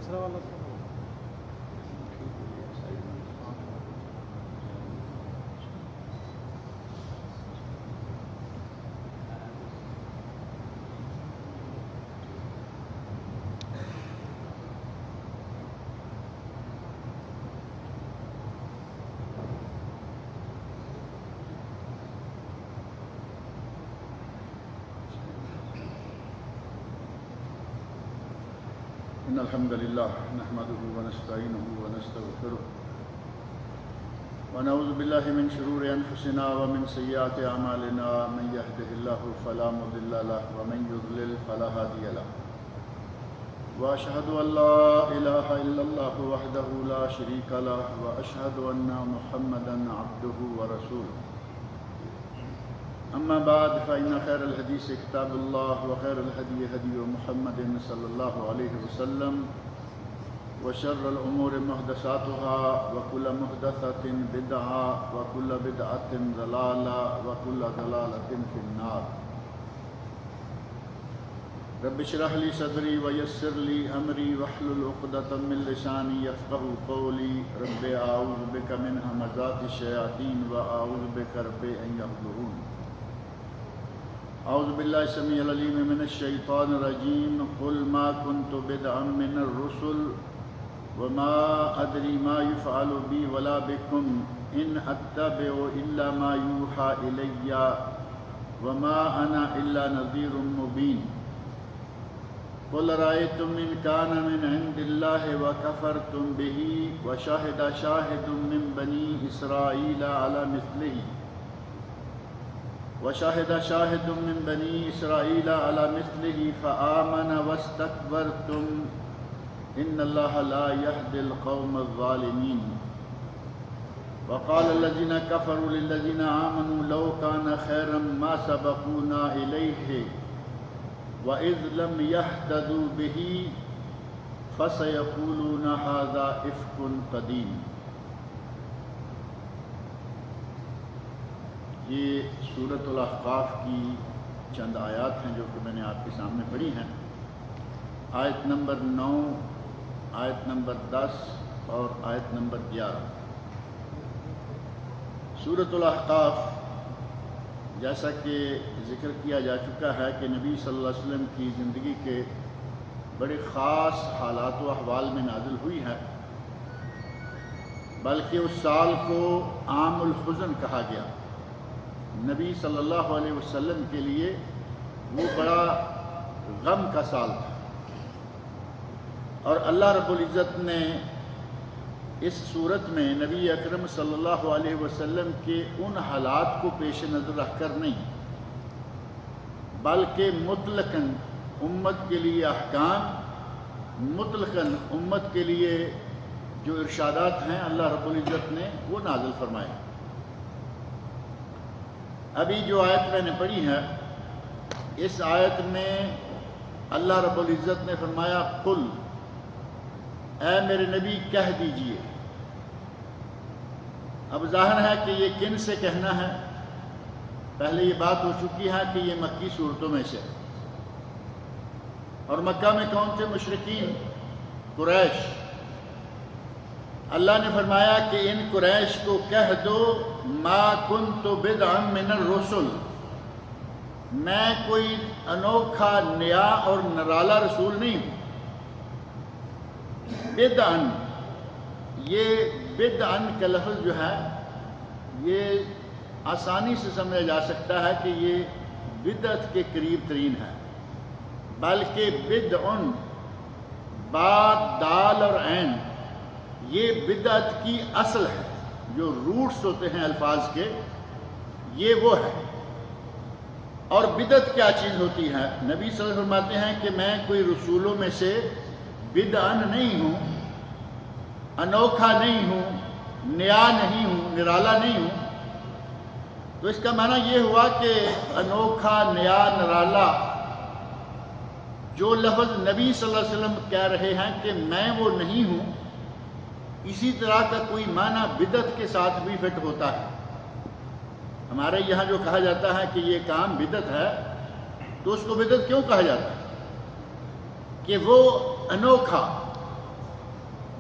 تیسرا والا إن الحمد لله نحمده ونستعينه ونستغفره ونعوذ بالله من شرور أنفسنا ومن سيئات أعمالنا من يهده الله فلا مضل له ومن يضلل فلا هادي له وأشهد أن لا إله إلا الله وحده لا شريك له وأشهد أن محمدا عبده ورسوله أما بعد فإن خير الحديث كتاب الله وخير الهدي هدي محمد صلى الله عليه وسلم وشر الأمور محدثاتها وكل محدثة بدعة وكل بدعة ضلالة وكل ضلالة في النار رب اشرح لي صدري ويسر لي أمري واحلل عقدة من لساني يفقهوا قولي رب أعوذ بك من همزات الشياطين وأعوذ بك رب أن يحضرون اعوذ باللہ السمیع العلیم من الشیطان الرجیم قل ما كنت بدعا من الرسل وما ادری ما يفعل بی ولا بكم ان اتبع الا ما يوحى الی وما انا الا نذیر مبین قل رأيتم ان كان من عند الله وكفرتم به وشهد شاهد من بني اسرائيل على مثله وشاهد شاهد من بني إسرائيل على مثله فآمن واستكبرتم إن الله لا يهدي القوم الظالمين وقال الذين كفروا للذين آمنوا لو كان خيرا ما سبقونا إليه وإذ لم يهتدوا به فسيقولون هذا إفك قديم. یہ سورۃ الاحقاف کی چند آیات ہیں جو کہ میں نے آپ کے سامنے پڑھی ہیں. آیت نمبر 9، آیت نمبر 10 اور آیت نمبر 11. سورۃ الاحقاف جیسا کہ ذکر کیا جا چکا ہے کہ نبی صلی اللہ علیہ وسلم کی زندگی کے بڑے خاص حالات و احوال میں نازل ہوئی ہے، بلکہ اس سال کو عام الحزن کہا گیا. نبی صلی اللہ علیہ وسلم کے لیے وہ بڑا غم کا سال تھا، اور اللہ رب العزت نے اس صورت میں نبی اکرم صلی اللہ علیہ وسلم کے ان حالات کو پیش نظر رکھ کر نہیں، بلکہ مطلقاً امت کے لیے احکام، مطلقاً امت کے لیے جو ارشادات ہیں اللہ رب العزت نے وہ نازل فرمائے. ابھی جو آیت میں نے پڑھی ہے، اس آیت میں اللہ رب العزت نے فرمایا قل، اے میرے نبی کہہ دیجئے. اب ظاہر ہے کہ یہ کن سے کہنا ہے؟ پہلے یہ بات ہو چکی ہے کہ یہ مکی صورتوں میں سے، اور مکہ میں کون تھے مشرکین؟ قریش. اللہ نے فرمایا کہ ان قریش کو کہہ دو ما کنت بدعا من الرسل، میں کوئی انوکھا، نیا اور نرالا رسول نہیں ہوں. بدعا، یہ بدعا کا لفظ جو ہے یہ آسانی سے سمجھا جا سکتا ہے کہ یہ بدعت کے قریب ترین ہے، بلکہ بدعن، با، دال اور عین، یہ بدعت کی اصل ہے. جو روٹس ہوتے ہیں الفاظ کے، یہ وہ ہے. اور بدعت کیا چیز ہوتی ہے؟ نبی صلی اللہ علیہ وسلم فرماتے ہیں کہ میں کوئی رسولوں میں سے بدعن نہیں ہوں، انوکھا نہیں ہوں، نیا نہیں ہوں، نرالا نہیں ہوں. تو اس کا معنی یہ ہوا کہ انوکھا، نیا، نرالا جو لفظ نبی صلی اللہ علیہ وسلم کہہ رہے ہیں کہ میں وہ نہیں ہوں، اسی طرح کا کوئی معنی بدعت کے ساتھ بھی فٹ ہوتا ہے. ہمارے یہاں جو کہا جاتا ہے کہ یہ کام بدعت ہے، تو اس کو بدعت کیوں کہا جاتا ہے؟ کہ وہ انوکھا،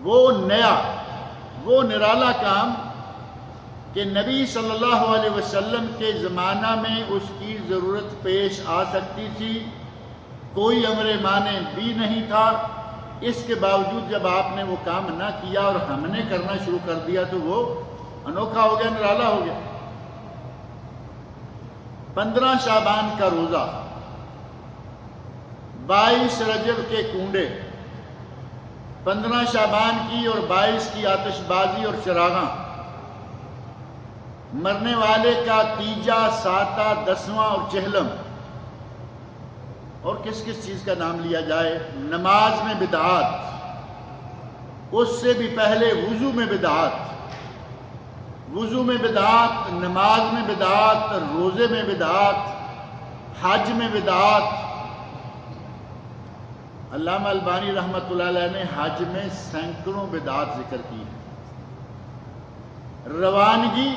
وہ نرالا کام کہ نبی صلی اللہ علیہ وسلم کے زمانہ میں اس کی ضرورت پیش آ سکتی تھی، کوئی امر مانع بھی نہیں تھا، اس کے باوجود جب آپ نے وہ کام نہ کیا اور ہم نے کرنا شروع کر دیا تو وہ انوکھا ہو گیا، نرالا ہو گیا۔ 15 شعبان کا روزہ، 22 رجب کے کنڈے، 15 شعبان کی اور 22 کی آتش بازی اور چراغاں، مرنے والے کا تیجا، ساتہ، 10واں اور چہلم، اور کس کس چیز کا نام لیا جائے، نماز میں بدعات، اس سے بھی پہلے وضو میں بدعات، وضو میں بدعات، نماز میں بدعات، روزے میں بدعات، حج میں بدعات۔ علامہ البانی رحمۃ اللہ علیہ نے حج میں سینکڑوں بدعات ذکر کی ہیں۔ روانگی،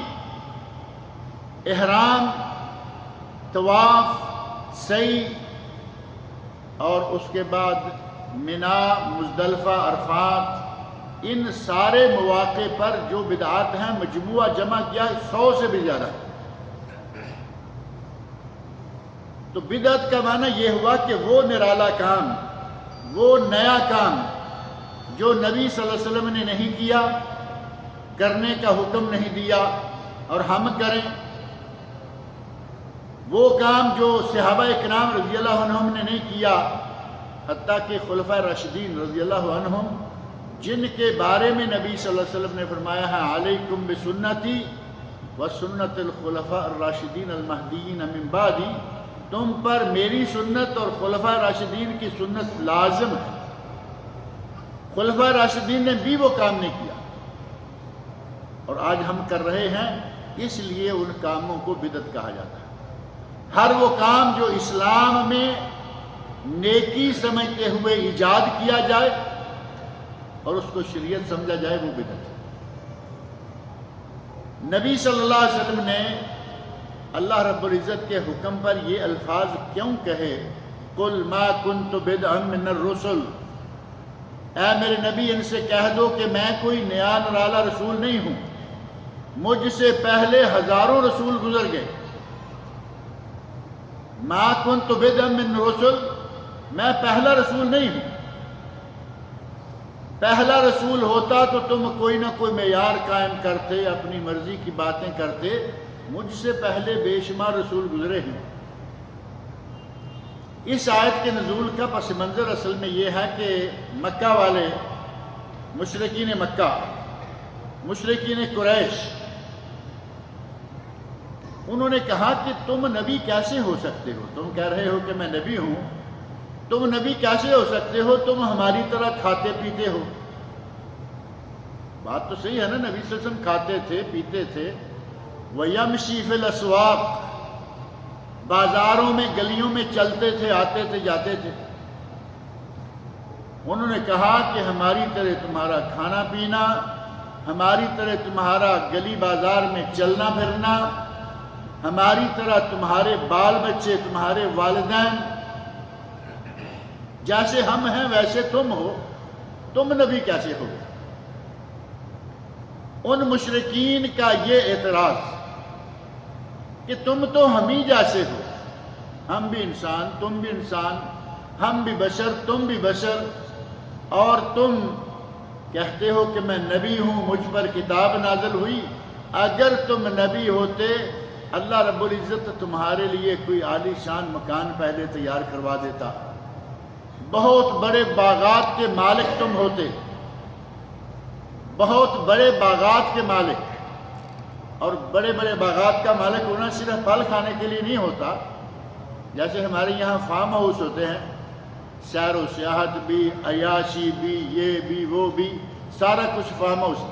احرام، طواف، سعی، اور اس کے بعد منا، مزدلفہ، عرفات، ان سارے مواقع پر جو بدعات ہیں مجموعہ جمع کیا 100 سے بھی زیادہ۔ تو بدعت کا معنی یہ ہوا کہ وہ نرالا کام، وہ نیا کام جو نبی صلی اللہ علیہ وسلم نے نہیں کیا، کرنے کا حکم نہیں دیا اور ہم کریں، وہ کام جو صحابہ اکرام رضی اللہ عنہم نے نہیں کیا، حتیٰ کہ خلفائے راشدین رضی اللہ عنہم جن کے بارے میں نبی صلی اللہ علیہ وسلم نے فرمایا ہے علیکم بسنتی وسنت الخلفاء الراشدین المہدیین من بعدی، تم پر میری سنت اور خلفائے راشدین کی سنت لازم ہے۔ خلفائے راشدین نے بھی وہ کام نہیں کیا اور آج ہم کر رہے ہیں، اس لیے ان کاموں کو بدعت کہا جاتا ہے۔ ہر وہ کام جو اسلام میں نیکی سمجھتے ہوئے ایجاد کیا جائے اور اس کو شریعت سمجھا جائے، وہ بدعت ہے۔ نبی صلی اللہ علیہ وسلم نے اللہ رب العزت کے حکم پر یہ الفاظ کیوں کہے، قُلْ مَا كُنْتُ بِدْعًا مِّنَ الرُّسُلِ، اے میرے نبی ان سے کہہ دو کہ میں کوئی نیا نرالا رسول نہیں ہوں، مجھ سے پہلے ہزاروں رسول گزر گئے۔ مَا كُنْتُ بِدْعًا مِّنَ الرُّسُلِ، میں پہلا رسول نہیں ہوں۔ پہلا رسول ہوتا تو تم کوئی نہ کوئی معیار قائم کرتے، اپنی مرضی کی باتیں کرتے، مجھ سے پہلے بے شمار رسول گزرے ہیں۔ اس آیت کے نزول کا پس منظر اصل میں یہ ہے کہ مکہ والے، مشرکین مکہ، مشرکین قریش، انہوں نے کہا کہ تم نبی کیسے ہو سکتے ہو؟ تم کہہ رہے ہو کہ میں نبی ہوں، تم نبی کیسے ہو سکتے ہو؟ تم ہماری طرح کھاتے پیتے ہو۔ بات تو صحیح ہے نا، نبی صلی اللہ علیہ وسلم کھاتے تھے، پیتے تھے۔ وَيَمْشِي فِي الْأَسْوَاقِ، بازاروں میں گلیوں میں چلتے تھے، آتے تھے، جاتے تھے۔ انہوں نے کہا کہ ہماری طرح تمہارا کھانا پینا، ہماری طرح تمہارا گلی بازار میں چلنا پھرنا، ہماری طرح تمہارے بال بچے، تمہارے والدین، جیسے ہم ہیں ویسے تم ہو، تم نبی کیسے ہو؟ ان مشرکین کا یہ اعتراض کہ تم تو ہم ہی جیسے ہو، ہم بھی انسان، تم بھی انسان، ہم بھی بشر، تم بھی بشر، اور تم کہتے ہو کہ میں نبی ہوں، مجھ پر کتاب نازل ہوئی۔ اگر تم نبی ہوتے، اللہ رب العزت تمہارے لیے کوئی عالی شان مکان پہلے تیار کروا دیتا، بہت بڑے باغات کے مالک تم ہوتے، بہت بڑے باغات کے مالک۔ اور بڑے بڑے باغات کا مالک ہونا صرف پھل کھانے کے لیے نہیں ہوتا، جیسے ہمارے یہاں فارم ہاؤس ہوتے ہیں، سیر و سیاحت بھی، عیاشی بھی، یہ بھی وہ بھی، سارا کچھ فارم ہاؤس۔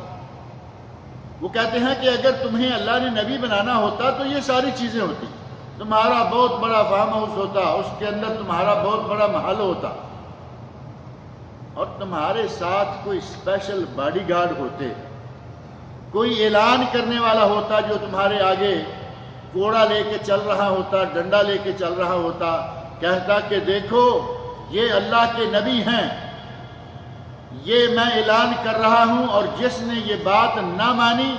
وہ کہتے ہیں کہ اگر تمہیں اللہ نے نبی بنانا ہوتا تو یہ ساری چیزیں ہوتی، تمہارا بہت بڑا فارم ہاؤس ہوتا، اس کے اندر تمہارا بہت بڑا محل ہوتا، اور تمہارے ساتھ کوئی اسپیشل باڈی گارڈ ہوتے، کوئی اعلان کرنے والا ہوتا جو تمہارے آگے کوڑا لے کے چل رہا ہوتا، ڈنڈا لے کے چل رہا ہوتا، کہتا کہ دیکھو یہ اللہ کے نبی ہیں، یہ میں اعلان کر رہا ہوں، اور جس نے یہ بات نہ مانی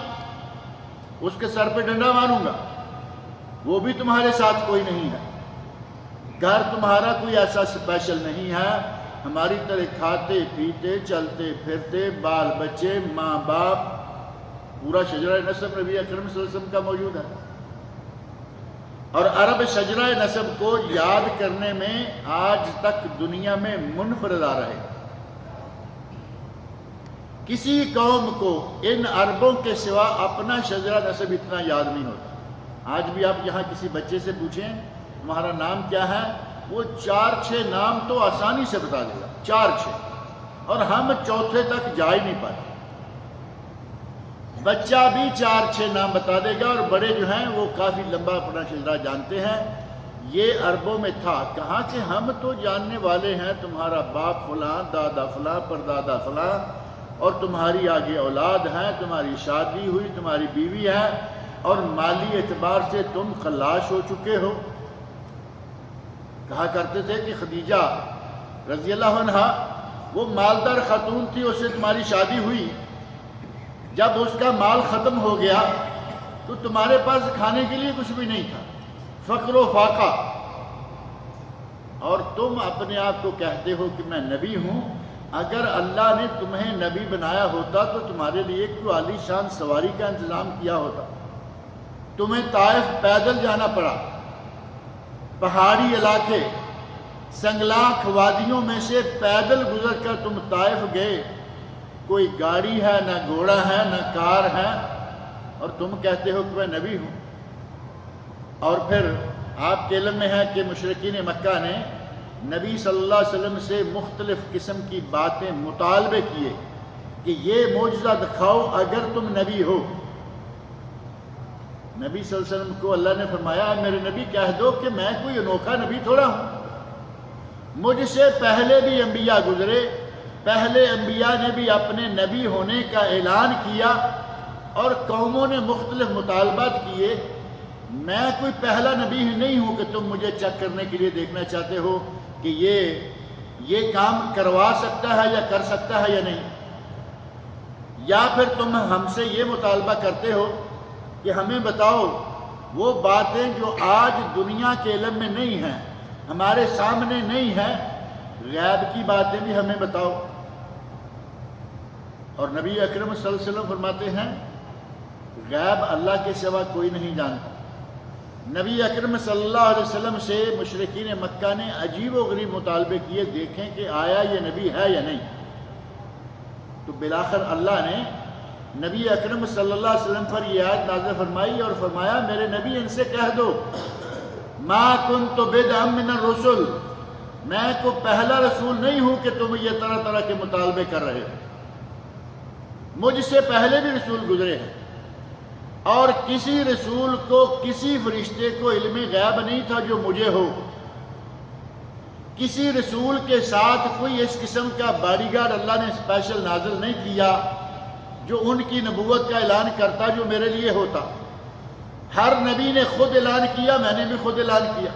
اس کے سر پہ ڈنڈا ماروں گا۔ وہ بھی تمہارے ساتھ کوئی نہیں ہے، گھر تمہارا کوئی ایسا اسپیشل نہیں ہے ہماری طرح کھاتے پیتے چلتے پھرتے، بال بچے ماں باپ، پورا شجرہ نسب نبی اکرم صلی اللہ علیہ وسلم کا موجود ہے۔ اور عرب شجرہ نسب کو یاد کرنے میں آج تک دنیا میں منفرد آ رہے، کسی قوم کو ان عربوں کے سوا اپنا شجرہ نسب اتنا یاد نہیں ہوتا۔ آج بھی آپ یہاں کسی بچے سے پوچھیں تمہارا نام کیا ہے، وہ 4-6 نام تو آسانی سے بتا دے گا، 4-6، اور ہم چوتھے تک جا ہی نہیں پاتے۔ بچہ بھی 4-6 نام بتا دے گا، اور بڑے جو ہیں وہ کافی لمبا اپنا شجرہ جانتے ہیں۔ یہ عربوں میں تھا، کہا کہ ہم تو جاننے والے ہیں تمہارا باپ فلاں، دادا فلاں، پردادا فلاں، اور تمہاری آگے اولاد ہے، تمہاری شادی ہوئی، تمہاری بیوی ہے، اور مالی اعتبار سے تم خلاص ہو چکے ہو۔ کہا کرتے تھے کہ خدیجہ رضی اللہ عنہا وہ مالدار خاتون تھی، اس سے تمہاری شادی ہوئی، جب اس کا مال ختم ہو گیا تو تمہارے پاس کھانے کے لیے کچھ بھی نہیں تھا، فقر و فاقہ، اور تم اپنے آپ کو کہتے ہو کہ میں نبی ہوں۔ اگر اللہ نے تمہیں نبی بنایا ہوتا تو تمہارے لیے کوئی عالی شان سواری کا انتظام کیا ہوتا، تمہیں طائف پیدل جانا پڑا، پہاڑی علاقے سنگلاخ وادیوں میں سے پیدل گزر کر تم طائف گئے، کوئی گاڑی ہے نہ گھوڑا ہے نہ کار ہے، اور تم کہتے ہو کہ میں نبی ہوں۔ اور پھر آپ کے علم میں ہے کہ مشرکین مکہ نے نبی صلی اللہ علیہ وسلم سے مختلف قسم کی باتیں مطالبے کیے کہ یہ معجزہ دکھاؤ اگر تم نبی ہو۔ نبی صلی اللہ علیہ وسلم کو اللہ نے فرمایا میرے نبی کہہ دو کہ میں کوئی انوکھا نبی تھوڑا ہوں، مجھ سے پہلے بھی انبیاء گزرے، پہلے انبیاء نے بھی اپنے نبی ہونے کا اعلان کیا اور قوموں نے مختلف مطالبات کیے، میں کوئی پہلا نبی نہیں ہوں کہ تم مجھے چیک کرنے کے لیے دیکھنا چاہتے ہو کہ یہ کام کروا سکتا ہے یا کر سکتا ہے یا نہیں، یا پھر تم ہم سے یہ مطالبہ کرتے ہو کہ ہمیں بتاؤ وہ باتیں جو آج دنیا کے علم میں نہیں ہیں، ہمارے سامنے نہیں ہیں، غیب کی باتیں بھی ہمیں بتاؤ۔ اور نبی اکرم صلی اللہ علیہ وسلم فرماتے ہیں غیب اللہ کے سوا کوئی نہیں جانتا۔ نبی اکرم صلی اللہ علیہ وسلم سے مشرکین مکہ نے عجیب و غریب مطالبے کیے، دیکھیں کہ آیا یہ نبی ہے یا نہیں۔ تو بالآخر اللہ نے نبی اکرم صلی اللہ علیہ وسلم پر یہ آیت نازل فرمائی اور فرمایا میرے نبی ان سے کہہ دو ما کنت بدعا من الرسل، میں کو پہلا رسول نہیں ہوں کہ تم یہ طرح طرح کے مطالبے کر رہے ہو، مجھ سے پہلے بھی رسول گزرے ہیں، اور کسی رسول کو کسی فرشتے کو علم غیب نہیں تھا جو مجھے ہو، کسی رسول کے ساتھ کوئی اس قسم کا باڈی گارڈ اللہ نے اسپیشل نازل نہیں کیا جو ان کی نبوت کا اعلان کرتا جو میرے لیے ہوتا۔ ہر نبی نے خود اعلان کیا، میں نے بھی خود اعلان کیا۔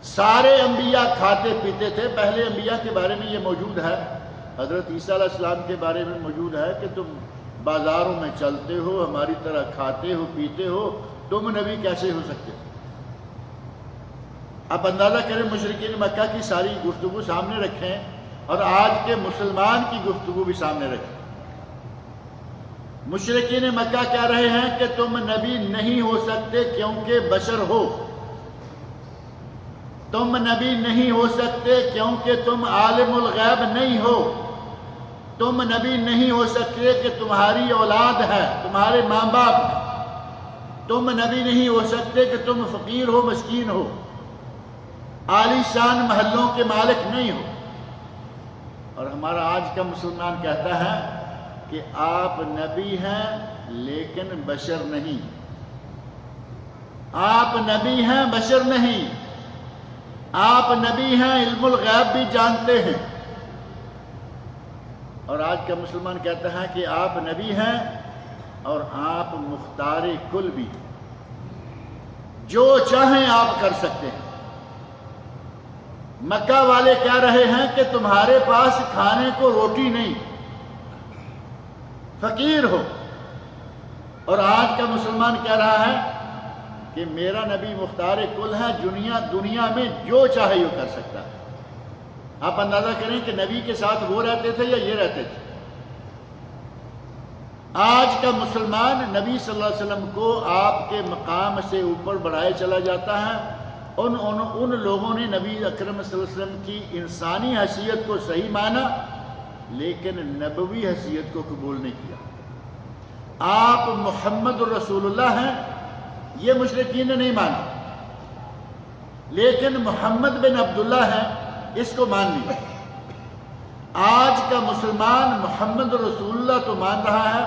سارے انبیاء کھاتے پیتے تھے، پہلے انبیاء کے بارے میں یہ موجود ہے، حضرت عیسیٰ علیہ السلام کے بارے میں موجود ہے کہ تم بازاروں میں چلتے ہو، ہماری طرح کھاتے ہو پیتے ہو، تم نبی کیسے ہو سکتے؟ اب اندازہ کریں مشرکین مکہ کی ساری گفتگو سامنے رکھیں اور آج کے مسلمان کی گفتگو بھی سامنے رکھیں۔ مشرکین مکہ کہہ رہے ہیں کہ تم نبی نہیں ہو سکتے کیونکہ بشر ہو، تم نبی نہیں ہو سکتے کیونکہ تم عالم الغیب نہیں ہو، تم نبی نہیں ہو سکتے کہ تمہاری اولاد ہے، تمہارے ماں باپ، تم نبی نہیں ہو سکتے کہ تم فقیر ہو، مسکین ہو، عالی شان محلوں کے مالک نہیں ہو۔ اور ہمارا آج کا مسلمان کہتا ہے کہ آپ نبی ہیں لیکن بشر نہیں، آپ نبی ہیں بشر نہیں، آپ نبی ہیں علم الغیب بھی جانتے ہیں۔ اور آج کا مسلمان کہتا ہے کہ آپ نبی ہیں اور آپ مختار کل بھی، جو چاہیں آپ کر سکتے ہیں۔ مکہ والے کہہ رہے ہیں کہ تمہارے پاس کھانے کو روٹی نہیں، فقیر ہو، اور آج کا مسلمان کہہ رہا ہے کہ میرا نبی مختار کل ہے، دنیا میں جو چاہے وہ کر سکتا ہے۔ آپ اندازہ کریں کہ نبی کے ساتھ وہ رہتے تھے یا یہ رہتے تھے؟ آج کا مسلمان نبی صلی اللہ علیہ وسلم کو آپ کے مقام سے اوپر بڑھائے چلا جاتا ہے۔ ان لوگوں نے نبی اکرم صلی اللہ علیہ وسلم کی انسانی حیثیت کو صحیح مانا، لیکن نبوی حیثیت کو قبول نہیں کیا۔ آپ محمد الرسول اللہ ہیں، یہ مشرکین نے نہیں مانا، لیکن محمد بن عبداللہ ہیں، اس کو مان لیا۔ آج کا مسلمان محمد رسول اللہ تو مان رہا ہے،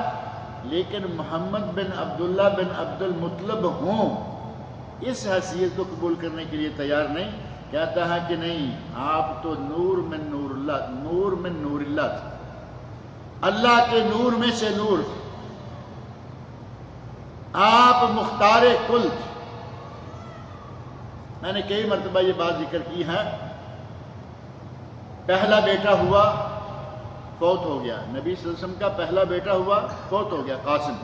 لیکن محمد بن عبداللہ بن عبد المطلب ہوں، اس حیثیت کو قبول کرنے کے لیے تیار نہیں۔ کہتا ہے کہ نہیں، آپ تو نور من نور اللہ، نور من نور اللہ تھے، اللہ کے نور میں سے نور، آپ مختار کل تھے۔ میں نے کئی مرتبہ یہ بات ذکر کی ہے، پہلا بیٹا ہوا، فوت ہو گیا، نبی صلی اللہ علیہ وسلم کا پہلا بیٹا ہوا، فوت ہو گیا، قاسم،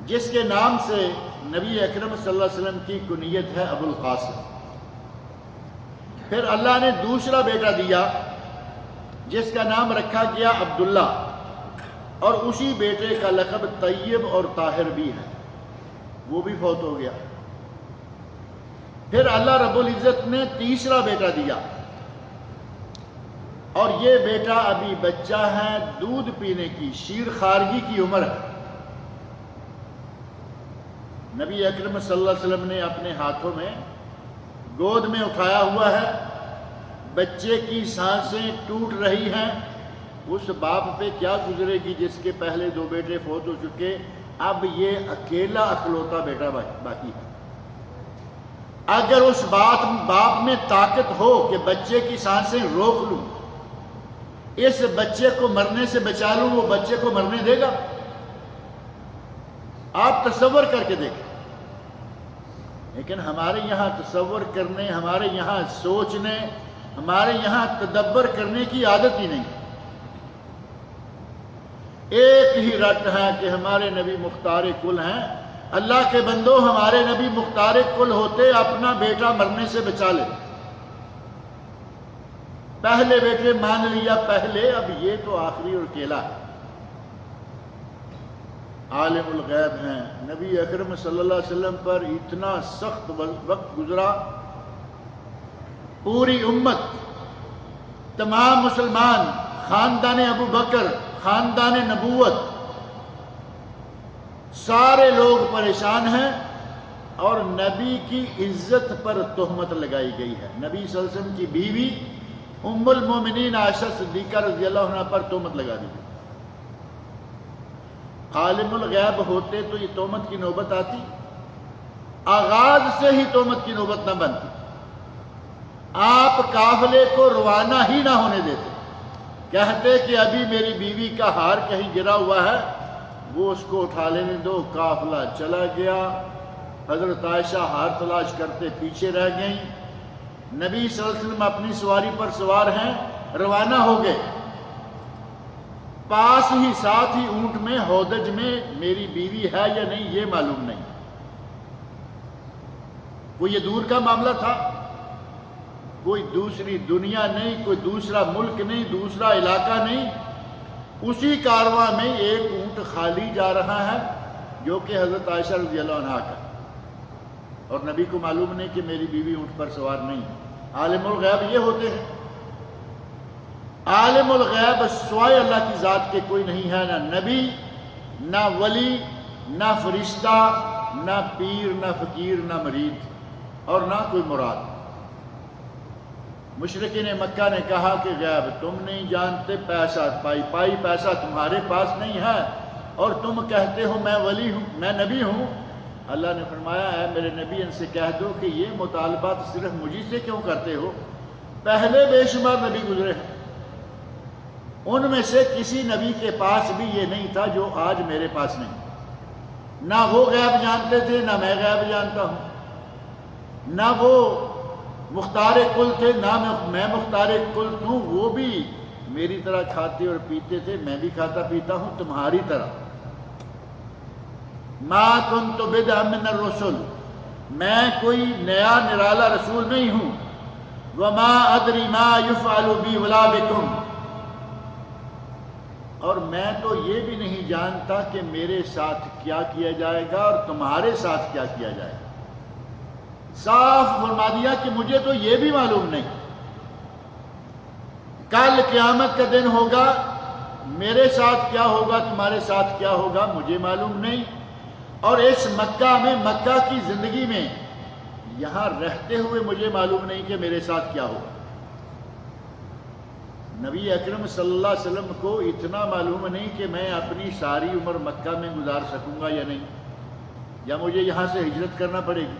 جس کے نام سے نبی اکرم صلی اللہ علیہ وسلم کی کنیت ہے ابو القاسم۔ پھر اللہ نے دوسرا بیٹا دیا جس کا نام رکھا گیا عبداللہ، اور اسی بیٹے کا لقب طیب اور طاہر بھی ہے، وہ بھی فوت ہو گیا۔ پھر اللہ رب العزت نے تیسرا بیٹا دیا، اور یہ بیٹا ابھی بچہ ہے، دودھ پینے کی، شیر خارگی کی عمر ہے۔ نبی اکرم صلی اللہ علیہ وسلم نے اپنے ہاتھوں میں گود میں اٹھایا ہوا ہے، بچے کی سانسیں ٹوٹ رہی ہیں۔ اس باپ پہ کیا گزرے گی جس کے پہلے دو بیٹے فوت ہو چکے، اب یہ اکیلا اکلوتا بیٹا باقی ہے۔ اگر اس باپ میں طاقت ہو کہ بچے کی سانسیں روک لوں، اس بچے کو مرنے سے بچا لوں، وہ بچے کو مرنے دے گا؟ آپ تصور کر کے دیکھیں۔ لیکن ہمارے یہاں تصور کرنے، ہمارے یہاں سوچنے، ہمارے یہاں تدبر کرنے کی عادت ہی نہیں۔ ایک ہی رٹ ہے کہ ہمارے نبی مختار کل ہیں۔ اللہ کے بندو، ہمارے نبی مختار کل ہوتے اپنا بیٹا مرنے سے بچا لے۔ پہلے بیٹے مان لیا پہلے، اب یہ تو آخری اور کیلا ہے۔ عالم الغیب ہیں، نبی اکرم صلی اللہ علیہ وسلم پر اتنا سخت وقت گزرا، پوری امت، تمام مسلمان، خاندان ابو بکر، خاندان نبوت، سارے لوگ پریشان ہیں، اور نبی کی عزت پر تہمت لگائی گئی ہے۔ نبی صلی اللہ علیہ وسلم کی بیوی ام المومنین عائشہ صدیقہ رضی اللہ عنہ پر تہمت لگا دی گئی۔ عالم الغیب ہوتے تو یہ تہمت کی نوبت آتی؟ آغاز سے ہی تہمت کی نوبت نہ بنتی۔ آپ قافلے کو روانہ ہی نہ ہونے دیتے، کہتے کہ ابھی میری بیوی کا ہار کہیں گرا ہوا ہے، وہ اس کو اٹھا لینے دو۔ قافلہ چلا گیا، حضرت عائشہ ہار تلاش کرتے پیچھے رہ گئیں۔ نبی صلی اللہ علیہ وسلم اپنی سواری پر سوار ہیں، روانہ ہو گئے۔ پاس ہی ساتھ ہی اونٹ میں، ہودج میں میری بیوی ہے یا نہیں یہ معلوم نہیں۔ کوئی یہ دور کا معاملہ تھا، کوئی دوسری دنیا نہیں، کوئی دوسرا ملک نہیں، دوسرا علاقہ نہیں۔ اسی کارواں میں ایک اونٹ خالی جا رہا ہے جو کہ حضرت عائشہ رضی اللہ عنہا کا، اور نبی کو معلوم نہیں کہ میری بیوی اونٹ پر سوار نہیں۔ عالم الغیب یہ ہوتے ہیں۔ عالم الغیب سوائے اللہ کی ذات کے کوئی نہیں ہے، نہ نبی، نہ ولی، نہ فرشتہ، نہ پیر، نہ فقیر، نہ مرید، اور نہ کوئی مراد۔ مشرکین مکہ نے کہا کہ غیب تم نہیں جانتے، پیسہ پائی پیسہ تمہارے پاس نہیں ہے، اور تم کہتے ہو میں ولی ہوں، میں نبی ہوں۔ اللہ نے فرمایا اے میرے نبی ان سے کہہ دو کہ یہ مطالبات صرف مجھے سے کیوں کرتے ہو؟ پہلے بے شمار نبی گزرے ہیں، ان میں سے کسی نبی کے پاس بھی یہ نہیں تھا جو آج میرے پاس نہیں۔ نہ وہ غیب جانتے تھے، نہ میں غیب جانتا ہوں، نہ وہ مختار کل تھے نہ میں مختار کل ہوں، وہ بھی میری طرح کھاتے اور پیتے تھے، میں بھی کھاتا پیتا ہوں تمہاری طرح۔ ما کنت بدعا من الرسل، میں کوئی نیا نرالا رسول نہیں ہوں۔ وما ادری ما یفعل بی ولا بکم، اور میں تو یہ بھی نہیں جانتا کہ میرے ساتھ کیا کیا جائے گا اور تمہارے ساتھ کیا کیا جائے گا۔ صاف فرما دیا کہ مجھے تو یہ بھی معلوم نہیں، کل قیامت کا دن ہوگا، میرے ساتھ کیا ہوگا تمہارے ساتھ کیا ہوگا مجھے معلوم نہیں، اور اس مکہ میں، مکہ کی زندگی میں یہاں رہتے ہوئے مجھے معلوم نہیں کہ میرے ساتھ کیا ہوگا۔ نبی اکرم صلی اللہ علیہ وسلم کو اتنا معلوم نہیں کہ میں اپنی ساری عمر مکہ میں گزار سکوں گا یا نہیں، یا مجھے یہاں سے ہجرت کرنا پڑے گی،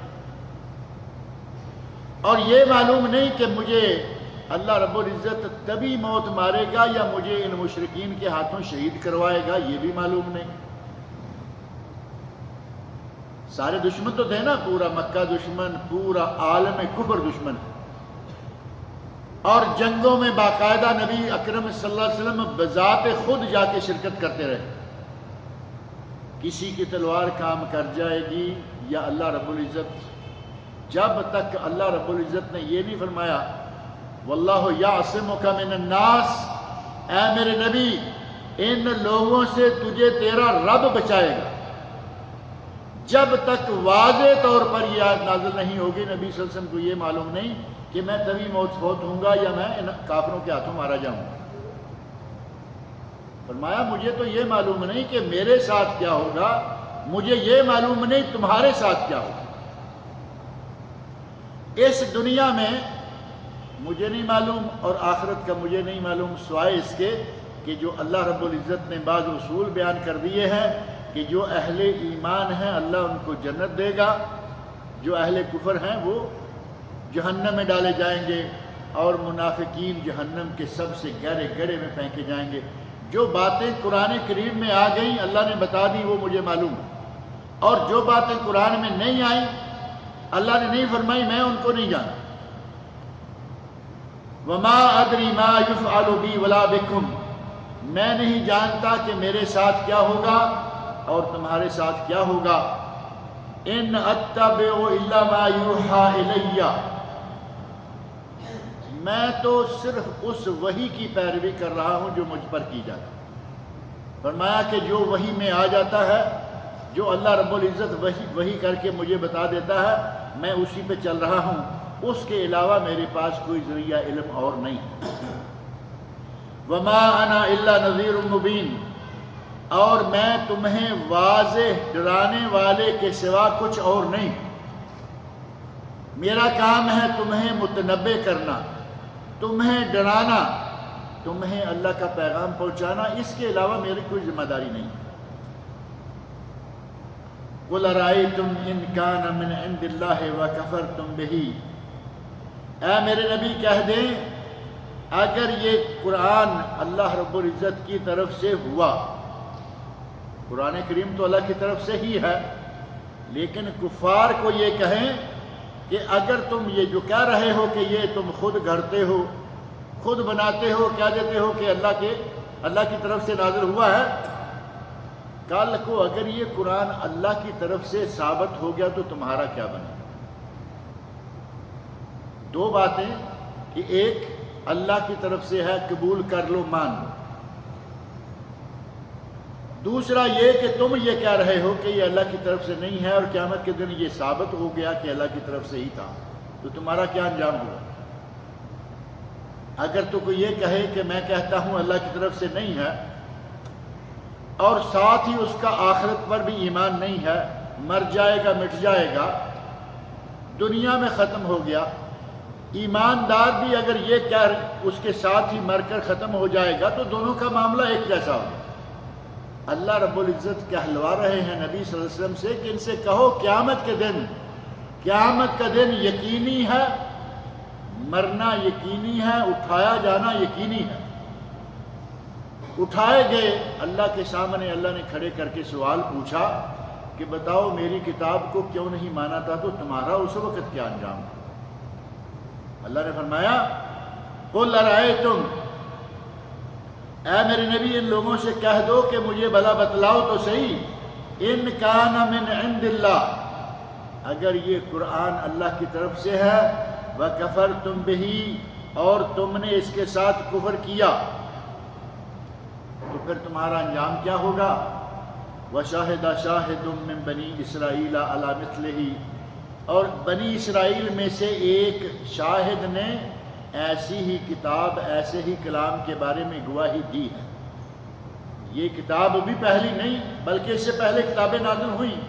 اور یہ معلوم نہیں کہ مجھے اللہ رب العزت تبھی موت مارے گا یا مجھے ان مشرکین کے ہاتھوں شہید کروائے گا، یہ بھی معلوم نہیں۔ سارے دشمن تو تھے نا، پورا مکہ دشمن، پورا عالم کفر دشمن، اور جنگوں میں باقاعدہ نبی اکرم صلی اللہ علیہ وسلم بذات خود جا کے شرکت کرتے رہے۔ کسی کی تلوار کام کر جائے گی یا اللہ رب العزت، جب تک اللہ رب العزت نے یہ نہیں فرمایا واللہ یعصمک من الناس، اے میرے نبی ان لوگوں سے تجھے تیرا رب بچائے گا، جب تک واضح طور پر یہ آیت نازل نہیں ہوگی نبی صلی اللہ علیہ وسلم کو یہ معلوم نہیں کہ میں تبھی موت فوت ہوں گا یا میں ان کافروں کے ہاتھوں مارا جاؤں گا۔ فرمایا مجھے تو یہ معلوم نہیں کہ میرے ساتھ کیا ہوگا، مجھے یہ معلوم نہیں تمہارے ساتھ کیا ہوگا۔ اس دنیا میں مجھے نہیں معلوم اور آخرت کا مجھے نہیں معلوم، سوائے اس کے کہ جو اللہ رب العزت نے بعض اصول بیان کر دیے ہیں کہ جو اہل ایمان ہیں اللہ ان کو جنت دے گا، جو اہل کفر ہیں وہ جہنم میں ڈالے جائیں گے، اور منافقین جہنم کے سب سے گہرے گڑھے میں پھینکے جائیں گے۔ جو باتیں قرآن کریم میں آ گئیں اللہ نے بتا دی وہ مجھے معلوم، اور جو باتیں قرآن میں نہیں آئیں اللہ نے نہیں فرمائی میں ان کو نہیں جانتا۔ وما ادری ما یفعل بی ولا بکم، میں نہیں جانتا کہ میرے ساتھ کیا ہوگا اور تمہارے ساتھ کیا ہوگا۔ ان اتبع الا ما یوحى الی، میں تو صرف اس وحی کی پیروی کر رہا ہوں جو مجھ پر کی جاتی۔ فرمایا کہ جو وحی میں آ جاتا ہے، جو اللہ رب العزت وحی کر کے مجھے بتا دیتا ہے میں اسی پہ چل رہا ہوں، اس کے علاوہ میرے پاس کوئی ذریعہ علم اور نہیں۔ وما انا الا نذیر مبین، اور میں تمہیں واضح ڈرانے والے کے سوا کچھ اور نہیں۔ میرا کام ہے تمہیں متنبع کرنا، تمہیں ڈرانا، تمہیں اللہ کا پیغام پہنچانا، اس کے علاوہ میری کوئی ذمہ داری نہیں۔ قُلْ أَرَأَيْتُمْ إِنْ كَانَ مِنْ عِنْدِ اللَّهِ وَكَفَرْتُمْ بِهِ، اے میرے نبی کہہ دیں اگر یہ قرآن اللہ رب العزت کی طرف سے ہوا، قرآن کریم تو اللہ کی طرف سے ہی ہے، لیکن کفار کو یہ کہیں کہ اگر تم یہ جو کہہ رہے ہو کہ یہ تم خود گھڑتے ہو، خود بناتے ہو، کہہ دیتے ہو کہ اللہ کی طرف سے نازل ہوا ہے، کل کو اگر یہ قرآن اللہ کی طرف سے ثابت ہو گیا تو تمہارا کیا بنے؟ دو باتیں کہ ایک اللہ کی طرف سے ہے قبول کر لو مان لو، دوسرا یہ کہ تم یہ کہہ رہے ہو کہ یہ اللہ کی طرف سے نہیں ہے اور قیامت کے دن یہ ثابت ہو گیا کہ اللہ کی طرف سے ہی تھا، تو تمہارا کیا انجام ہوگا؟ اگر تو کوئی یہ کہے کہ میں کہتا ہوں اللہ کی طرف سے نہیں ہے اور ساتھ ہی اس کا آخرت پر بھی ایمان نہیں ہے، مر جائے گا مٹ جائے گا، دنیا میں ختم ہو گیا، ایماندار بھی اگر یہ کہہ اس کے ساتھ ہی مر کر ختم ہو جائے گا تو دونوں کا معاملہ ایک جیسا ہوگا۔ اللہ رب العزت کہلوا رہے ہیں نبی صلی اللہ علیہ وسلم سے کہ ان سے کہو قیامت کا دن یقینی ہے، مرنا یقینی ہے، اٹھایا جانا یقینی ہے۔ اٹھائے گئے اللہ کے سامنے، اللہ نے کھڑے کر کے سوال پوچھا کہ بتاؤ میری کتاب کو کیوں نہیں مانا تھا، تو تمہارا اس وقت کیا انجام تھا؟ اللہ نے فرمایا قل ارائیتم، اے میرے نبی ان لوگوں سے کہہ دو کہ مجھے بھلا بتلاؤ تو صحیح، ان کان من عند اللہ، اگر یہ قرآن اللہ کی طرف سے ہے، وکفرتم بہ، اور تم نے اس کے ساتھ کفر کیا، تو پھر تمہارا انجام کیا ہوگا؟ وشاہد شاہد من بنی اسرائیل علی مثلہ، اور بنی اسرائیل میں سے ایک شاہد نے ایسی ہی کتاب، ایسے ہی کلام کے بارے میں گواہی دی ہے۔ یہ کتاب بھی پہلی نہیں بلکہ اس سے پہلے کتابیں نازل ہوئیں،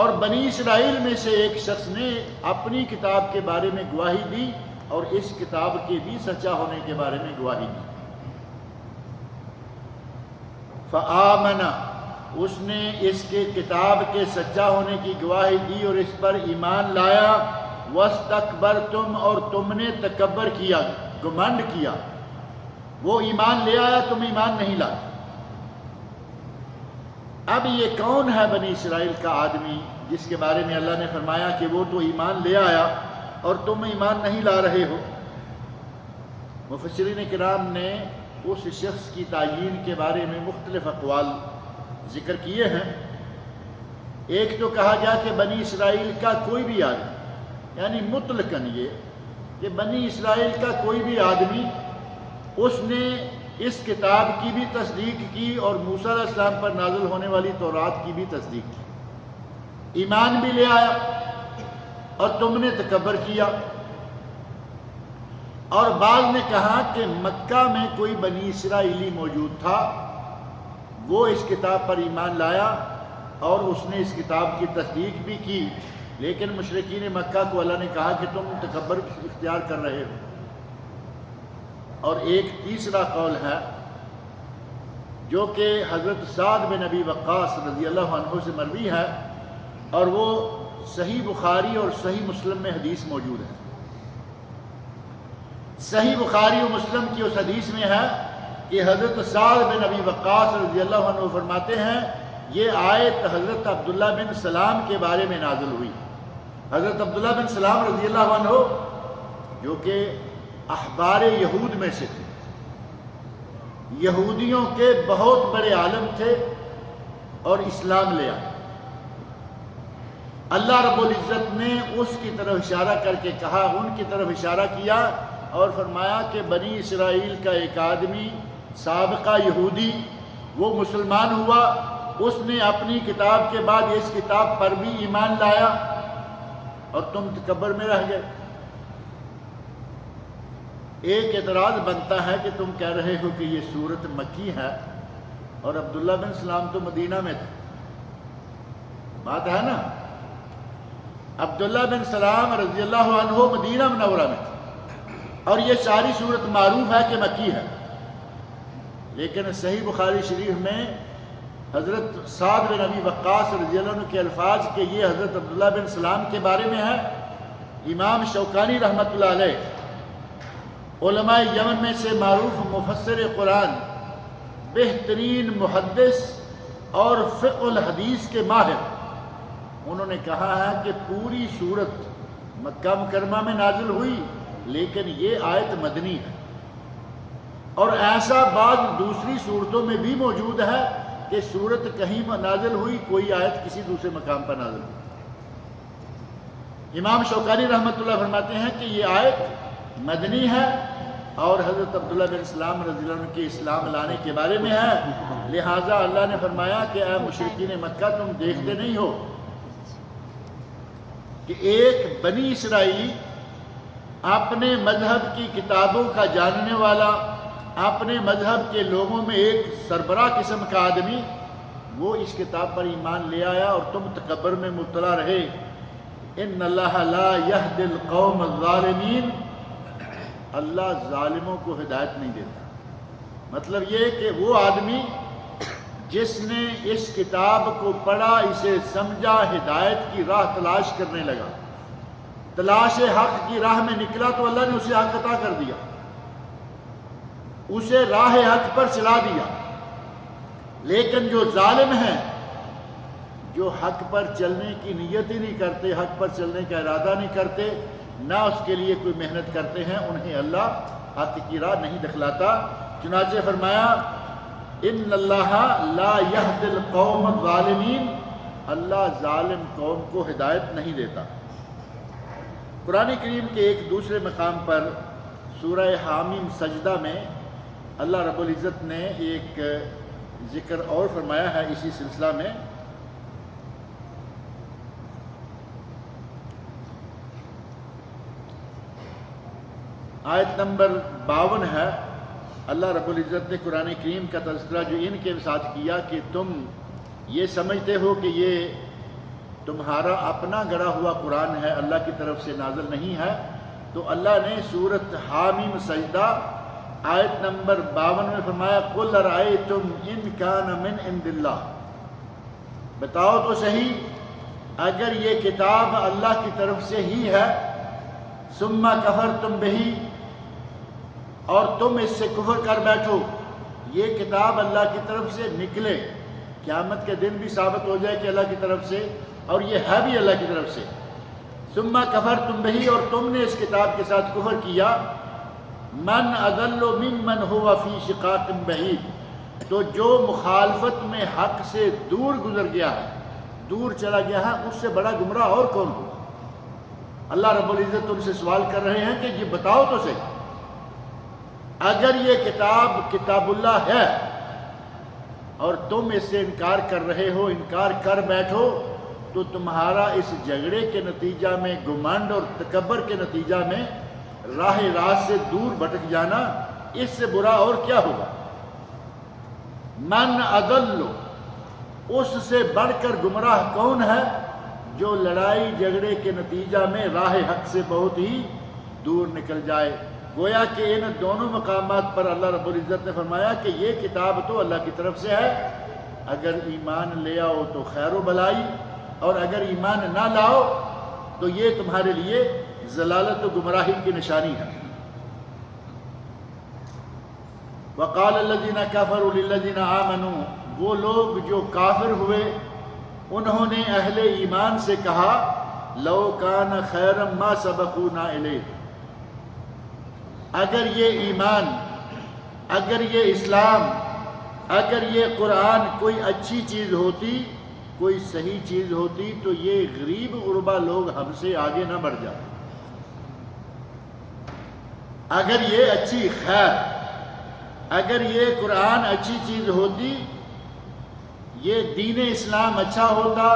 اور بنی اسرائیل میں سے ایک شخص نے اپنی کتاب کے بارے میں گواہی دی اور اس کتاب کے بھی سچا ہونے کے بارے میں گواہی دی۔ فآمن، اس نے اس کے کتاب کے سچا ہونے کی گواہی دی اور اس پر ایمان لایا، واستکبرتم، اور تم نے تکبر کیا، گھمنڈ کیا، وہ ایمان لے آیا تم ایمان نہیں لائے۔ اب یہ کون ہے بنی اسرائیل کا آدمی جس کے بارے میں اللہ نے فرمایا کہ وہ تو ایمان لے آیا اور تم ایمان نہیں لا رہے ہو؟ مفسرین کرام نے اس شخص کی تعیین کے بارے میں مختلف اقوال ذکر کیے ہیں۔ ایک تو کہا گیا کہ بنی اسرائیل کا کوئی بھی آدمی، یعنی مطلقاً یہ کہ بنی اسرائیل کا کوئی بھی آدمی اس نے اس کتاب کی بھی تصدیق کی اور موسیٰ علیہ السلام پر نازل ہونے والی تورات کی بھی تصدیق کی، ایمان بھی لے آیا اور تم نے تکبر کیا۔ اور بعض نے کہا کہ مکہ میں کوئی بنی اسرائیلی موجود تھا، وہ اس کتاب پر ایمان لایا اور اس نے اس کتاب کی تصدیق بھی کی، لیکن مشرکین مکہ کو اللہ نے کہا کہ تم تکبر اختیار کر رہے ہو۔ اور ایک تیسرا قول ہے جو کہ حضرت سعد بن ابی وقاص رضی اللہ عنہ سے مروی ہے، اور وہ صحیح بخاری اور صحیح مسلم میں حدیث موجود ہے۔ صحیح بخاری و مسلم کی اس حدیث میں ہے کہ حضرت سعد بن ابی وقاص رضی اللہ عنہ فرماتے ہیں یہ آیت حضرت عبداللہ بن سلام کے بارے میں نازل ہوئی۔ حضرت عبداللہ بن سلام رضی اللہ عنہ جو کہ احبار یہود میں سے تھے، یہودیوں کے بہت بڑے عالم تھے اور اسلام لے آئے۔ اللہ رب العزت نے اس کی طرف اشارہ کر کے کہا، ان کی طرف اشارہ کیا اور فرمایا کہ بنی اسرائیل کا ایک آدمی سابقہ یہودی وہ مسلمان ہوا، اس نے اپنی کتاب کے بعد اس کتاب پر بھی ایمان لایا اور تم تکبر میں رہ گئے۔ ایک اعتراض بنتا ہے کہ تم کہہ رہے ہو کہ یہ سورت مکی ہے اور عبداللہ بن سلام تو مدینہ میں تھے، بات ہے نا؟ عبداللہ بن سلام رضی اللہ عنہ مدینہ منورہ میں تھے اور یہ ساری سورت معروف ہے کہ مکی ہے، لیکن صحیح بخاری شریف میں حضرت سعد بن ابی وقاص رضی اللہ عنہ کے الفاظ کہ یہ حضرت عبداللہ بن سلام کے بارے میں ہے۔ امام شوکانی رحمۃ اللہ علیہ علماء یمن میں سے معروف مفسر قرآن، بہترین محدث اور فقہ الحدیث کے ماہر، انہوں نے کہا ہے کہ پوری سورت مکہ مکرمہ میں نازل ہوئی لیکن یہ آیت مدنی ہے، اور ایسا بعض دوسری صورتوں میں بھی موجود ہے کہ سورت کہیں نازل ہوئی، کوئی آیت کسی دوسرے مقام پر نازل ہوئی۔ امام شوکانی رحمۃ اللہ فرماتے ہیں کہ یہ آیت مدنی ہے اور حضرت عبداللہ بن سلام رضی اللہ عنہ کے اسلام لانے کے بارے میں ہے، لہٰذا اللہ نے فرمایا کہ اے مشرکین مکہ تم دیکھتے نہیں ہو کہ ایک بنی اسرائیلی اپنے مذہب کی کتابوں کا جاننے والا، اپنے مذہب کے لوگوں میں ایک سربراہ قسم کا آدمی، وہ اس کتاب پر ایمان لے آیا اور تم تکبر میں مبتلا رہے۔ ان اللہ لا یہدی القوم الظالمین، اللہ ظالموں کو ہدایت نہیں دیتا۔ مطلب یہ کہ وہ آدمی جس نے اس کتاب کو پڑھا، اسے سمجھا، ہدایت کی راہ تلاش کرنے لگا، تلاش حق کی راہ میں نکلا تو اللہ نے اسے حق عطا کر دیا، اسے راہ حق پر چلا دیا۔ لیکن جو ظالم ہیں، جو حق پر چلنے کی نیت ہی نہیں کرتے، حق پر چلنے کا ارادہ نہیں کرتے، نہ اس کے لیے کوئی محنت کرتے ہیں، انہیں اللہ حق کی راہ نہیں دکھلاتا۔ چنانچہ فرمایا ان اللہ لا یہدی القوم الظالمین، اللہ ظالم قوم کو ہدایت نہیں دیتا۔ قرآن کریم کے ایک دوسرے مقام پر سورہ حامیم سجدہ میں اللہ رب العزت نے ایک ذکر اور فرمایا ہے اسی سلسلہ میں۔ آیت نمبر 52 ہے، اللہ رب العزت نے قرآن کریم کا تذکرہ جو ان کے ساتھ کیا کہ تم یہ سمجھتے ہو کہ یہ تمہارا اپنا گڑھا ہوا قرآن ہے، اللہ کی طرف سے نازل نہیں ہے، تو اللہ نے سورۃ حامیم سجدہ آیت نمبر 52 میں فرمایا قُلْ أَرَأَيْتُمْ إِنْ كَانَ مِنْ عِنْدِ اللَّهِ، بتاؤ تو صحیح اگر یہ کتاب اللہ کی طرف سے ہی ہے، ثُمَّ كَفَرْتُمْ بِهِ، اور تم اس سے کفر کر بیٹھو، یہ کتاب اللہ کی طرف سے نکلے، قیامت کے دن بھی ثابت ہو جائے کہ اللہ کی طرف سے، اور یہ ہے بھی اللہ کی طرف سے، ثم کفرتم بہ، اور تم نے اس کتاب کے ساتھ کفر کیا، من اضل ممن هو فی شقاق بعید، تو جو مخالفت میں حق سے دور گزر گیا ہے، دور چلا گیا ہے، اس سے بڑا گمراہ اور کون ہوا؟ اللہ رب العزت ان سے سوال کر رہے ہیں کہ یہ بتاؤ تو صحیح، اگر یہ کتاب کتاب اللہ ہے اور تم اس سے انکار کر رہے ہو، انکار کر بیٹھو، تو تمہارا اس جھگڑے کے نتیجہ میں، گمنڈ اور تکبر کے نتیجہ میں راہ راست سے دور بھٹک جانا، اس سے برا اور کیا ہوگا؟ من اضل، اس سے بڑھ کر گمراہ کون ہے جو لڑائی جھگڑے کے نتیجہ میں راہ حق سے بہت ہی دور نکل جائے۔ گویا کہ ان دونوں مقامات پر اللہ رب العزت نے فرمایا کہ یہ کتاب تو اللہ کی طرف سے ہے، اگر ایمان لے آؤ تو خیر و بلائی، اور اگر ایمان نہ لاؤ تو یہ تمہارے لیے ضلالت و گمراہی کی نشانی ہے۔ وقال الذین کفروا للذین آمنوا، وہ لوگ جو کافر ہوئے انہوں نے اہل ایمان سے کہا لو کان خیرا ما سبقونا الیہ، اگر یہ ایمان، اگر یہ اسلام، اگر یہ قرآن کوئی اچھی چیز ہوتی، کوئی صحیح چیز ہوتی، تو یہ غریب غربا لوگ ہم سے آگے نہ بڑھ جاتے۔ اگر یہ اچھی خیر، اگر یہ قرآن اچھی چیز ہوتی، یہ دین اسلام اچھا ہوتا،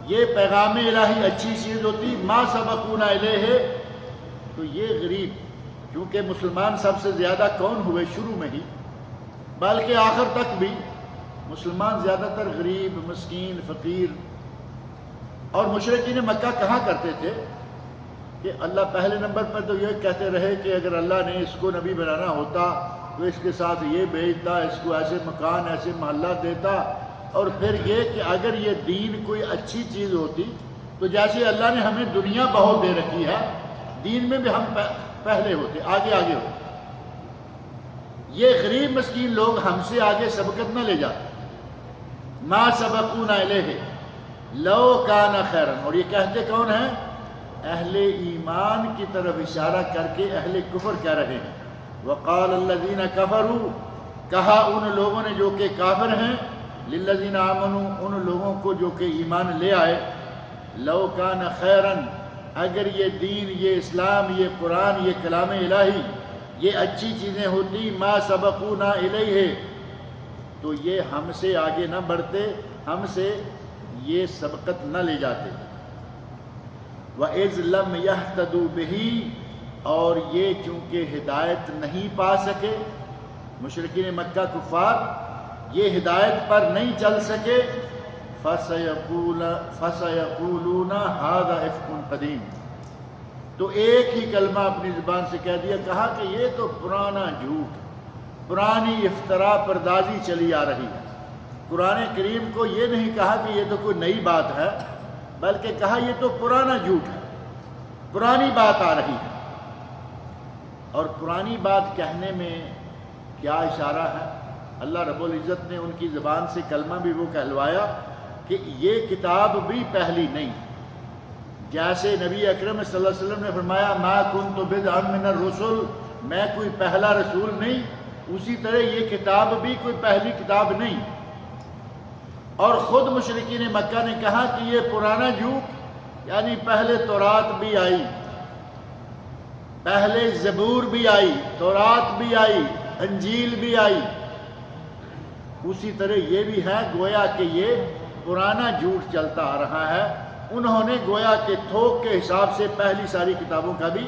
یہ پیغام الہی اچھی چیز ہوتی، ما سبقونا الیہ، تو یہ غریب، کیونکہ مسلمان سب سے زیادہ کون ہوئے شروع میں ہی، بلکہ آخر تک بھی مسلمان زیادہ تر غریب، مسکین، فقیر، اور مشرکین مکہ کہاں کرتے تھے کہ اللہ پہلے نمبر پر تو یہ کہتے رہے کہ اگر اللہ نے اس کو نبی بنانا ہوتا تو اس کے ساتھ یہ بھیجتا، اس کو ایسے مکان، ایسے محلہ دیتا، اور پھر یہ کہ اگر یہ دین کوئی اچھی چیز ہوتی تو جیسے اللہ نے ہمیں دنیا بہت دے رکھی ہے، دین میں بھی ہم پہلے ہوتے، آگے ہوتے، یہ غریب مسکین لوگ ہم سے آگے سبقت نہ لے جاتے۔ ما سبقونا الیہ لو کان خیرا، اور یہ کہتے کون ہیں؟ اہل ایمان کی طرف اشارہ کر کے اہل کفر کہہ رہے ہیں۔ وقال الذین کفروا، کہا ان لوگوں نے جو کہ کافر ہیں، للذین آمنوا، ان لوگوں کو جو کہ ایمان لے آئے، لو کان خیرا، اگر یہ دین، یہ اسلام، یہ قرآن، یہ کلام الہی، یہ اچھی چیزیں ہوتی، ما سبقونا الیہ، تو یہ ہم سے آگے نہ بڑھتے، ہم سے یہ سبقت نہ لے جاتے۔ وَإِذْ لَمْ يَهْتَدُوا بِهِ، اور یہ چونکہ ہدایت نہیں پا سکے، مشرکین مکہ کفار یہ ہدایت پر نہیں چل سکے، فَسَيَقُولُونَ هَذَا إِفْكٌ قَدِيمٌ، تو ایک ہی کلمہ اپنی زبان سے کہہ دیا، کہا کہ یہ تو پرانا جھوٹ، پرانی افتراء پردازی چلی آ رہی ہے۔ قرآن کریم کو یہ نہیں کہا کہ یہ تو کوئی نئی بات ہے، بلکہ کہا یہ تو پرانا جھوٹ ہے، پرانی بات آ رہی ہے۔ اور پرانی بات کہنے میں کیا اشارہ ہے؟ اللہ رب العزت نے ان کی زبان سے کلمہ بھی وہ کہلوایا کہ یہ کتاب بھی پہلی نہیں. جیسے نبی اکرم صلی اللہ علیہ وسلم نے فرمایا ما کنت بدعا من الرسل، میں کوئی پہلا رسول نہیں، اسی طرح یہ کتاب بھی کوئی پہلی کتاب نہیں. اور خود مشرکین مکہ نے کہا کہ یہ پرانا جھوٹ، یعنی پہلے تورات بھی آئی، پہلے زبور بھی آئی، تورات بھی آئی، انجیل بھی آئی، اسی طرح یہ بھی ہے. گویا کہ یہ پرانا جھوٹ چلتا آ رہا ہے. انہوں نے گویا کہ تھوک کے حساب سے پہلی ساری کتابوں کا بھی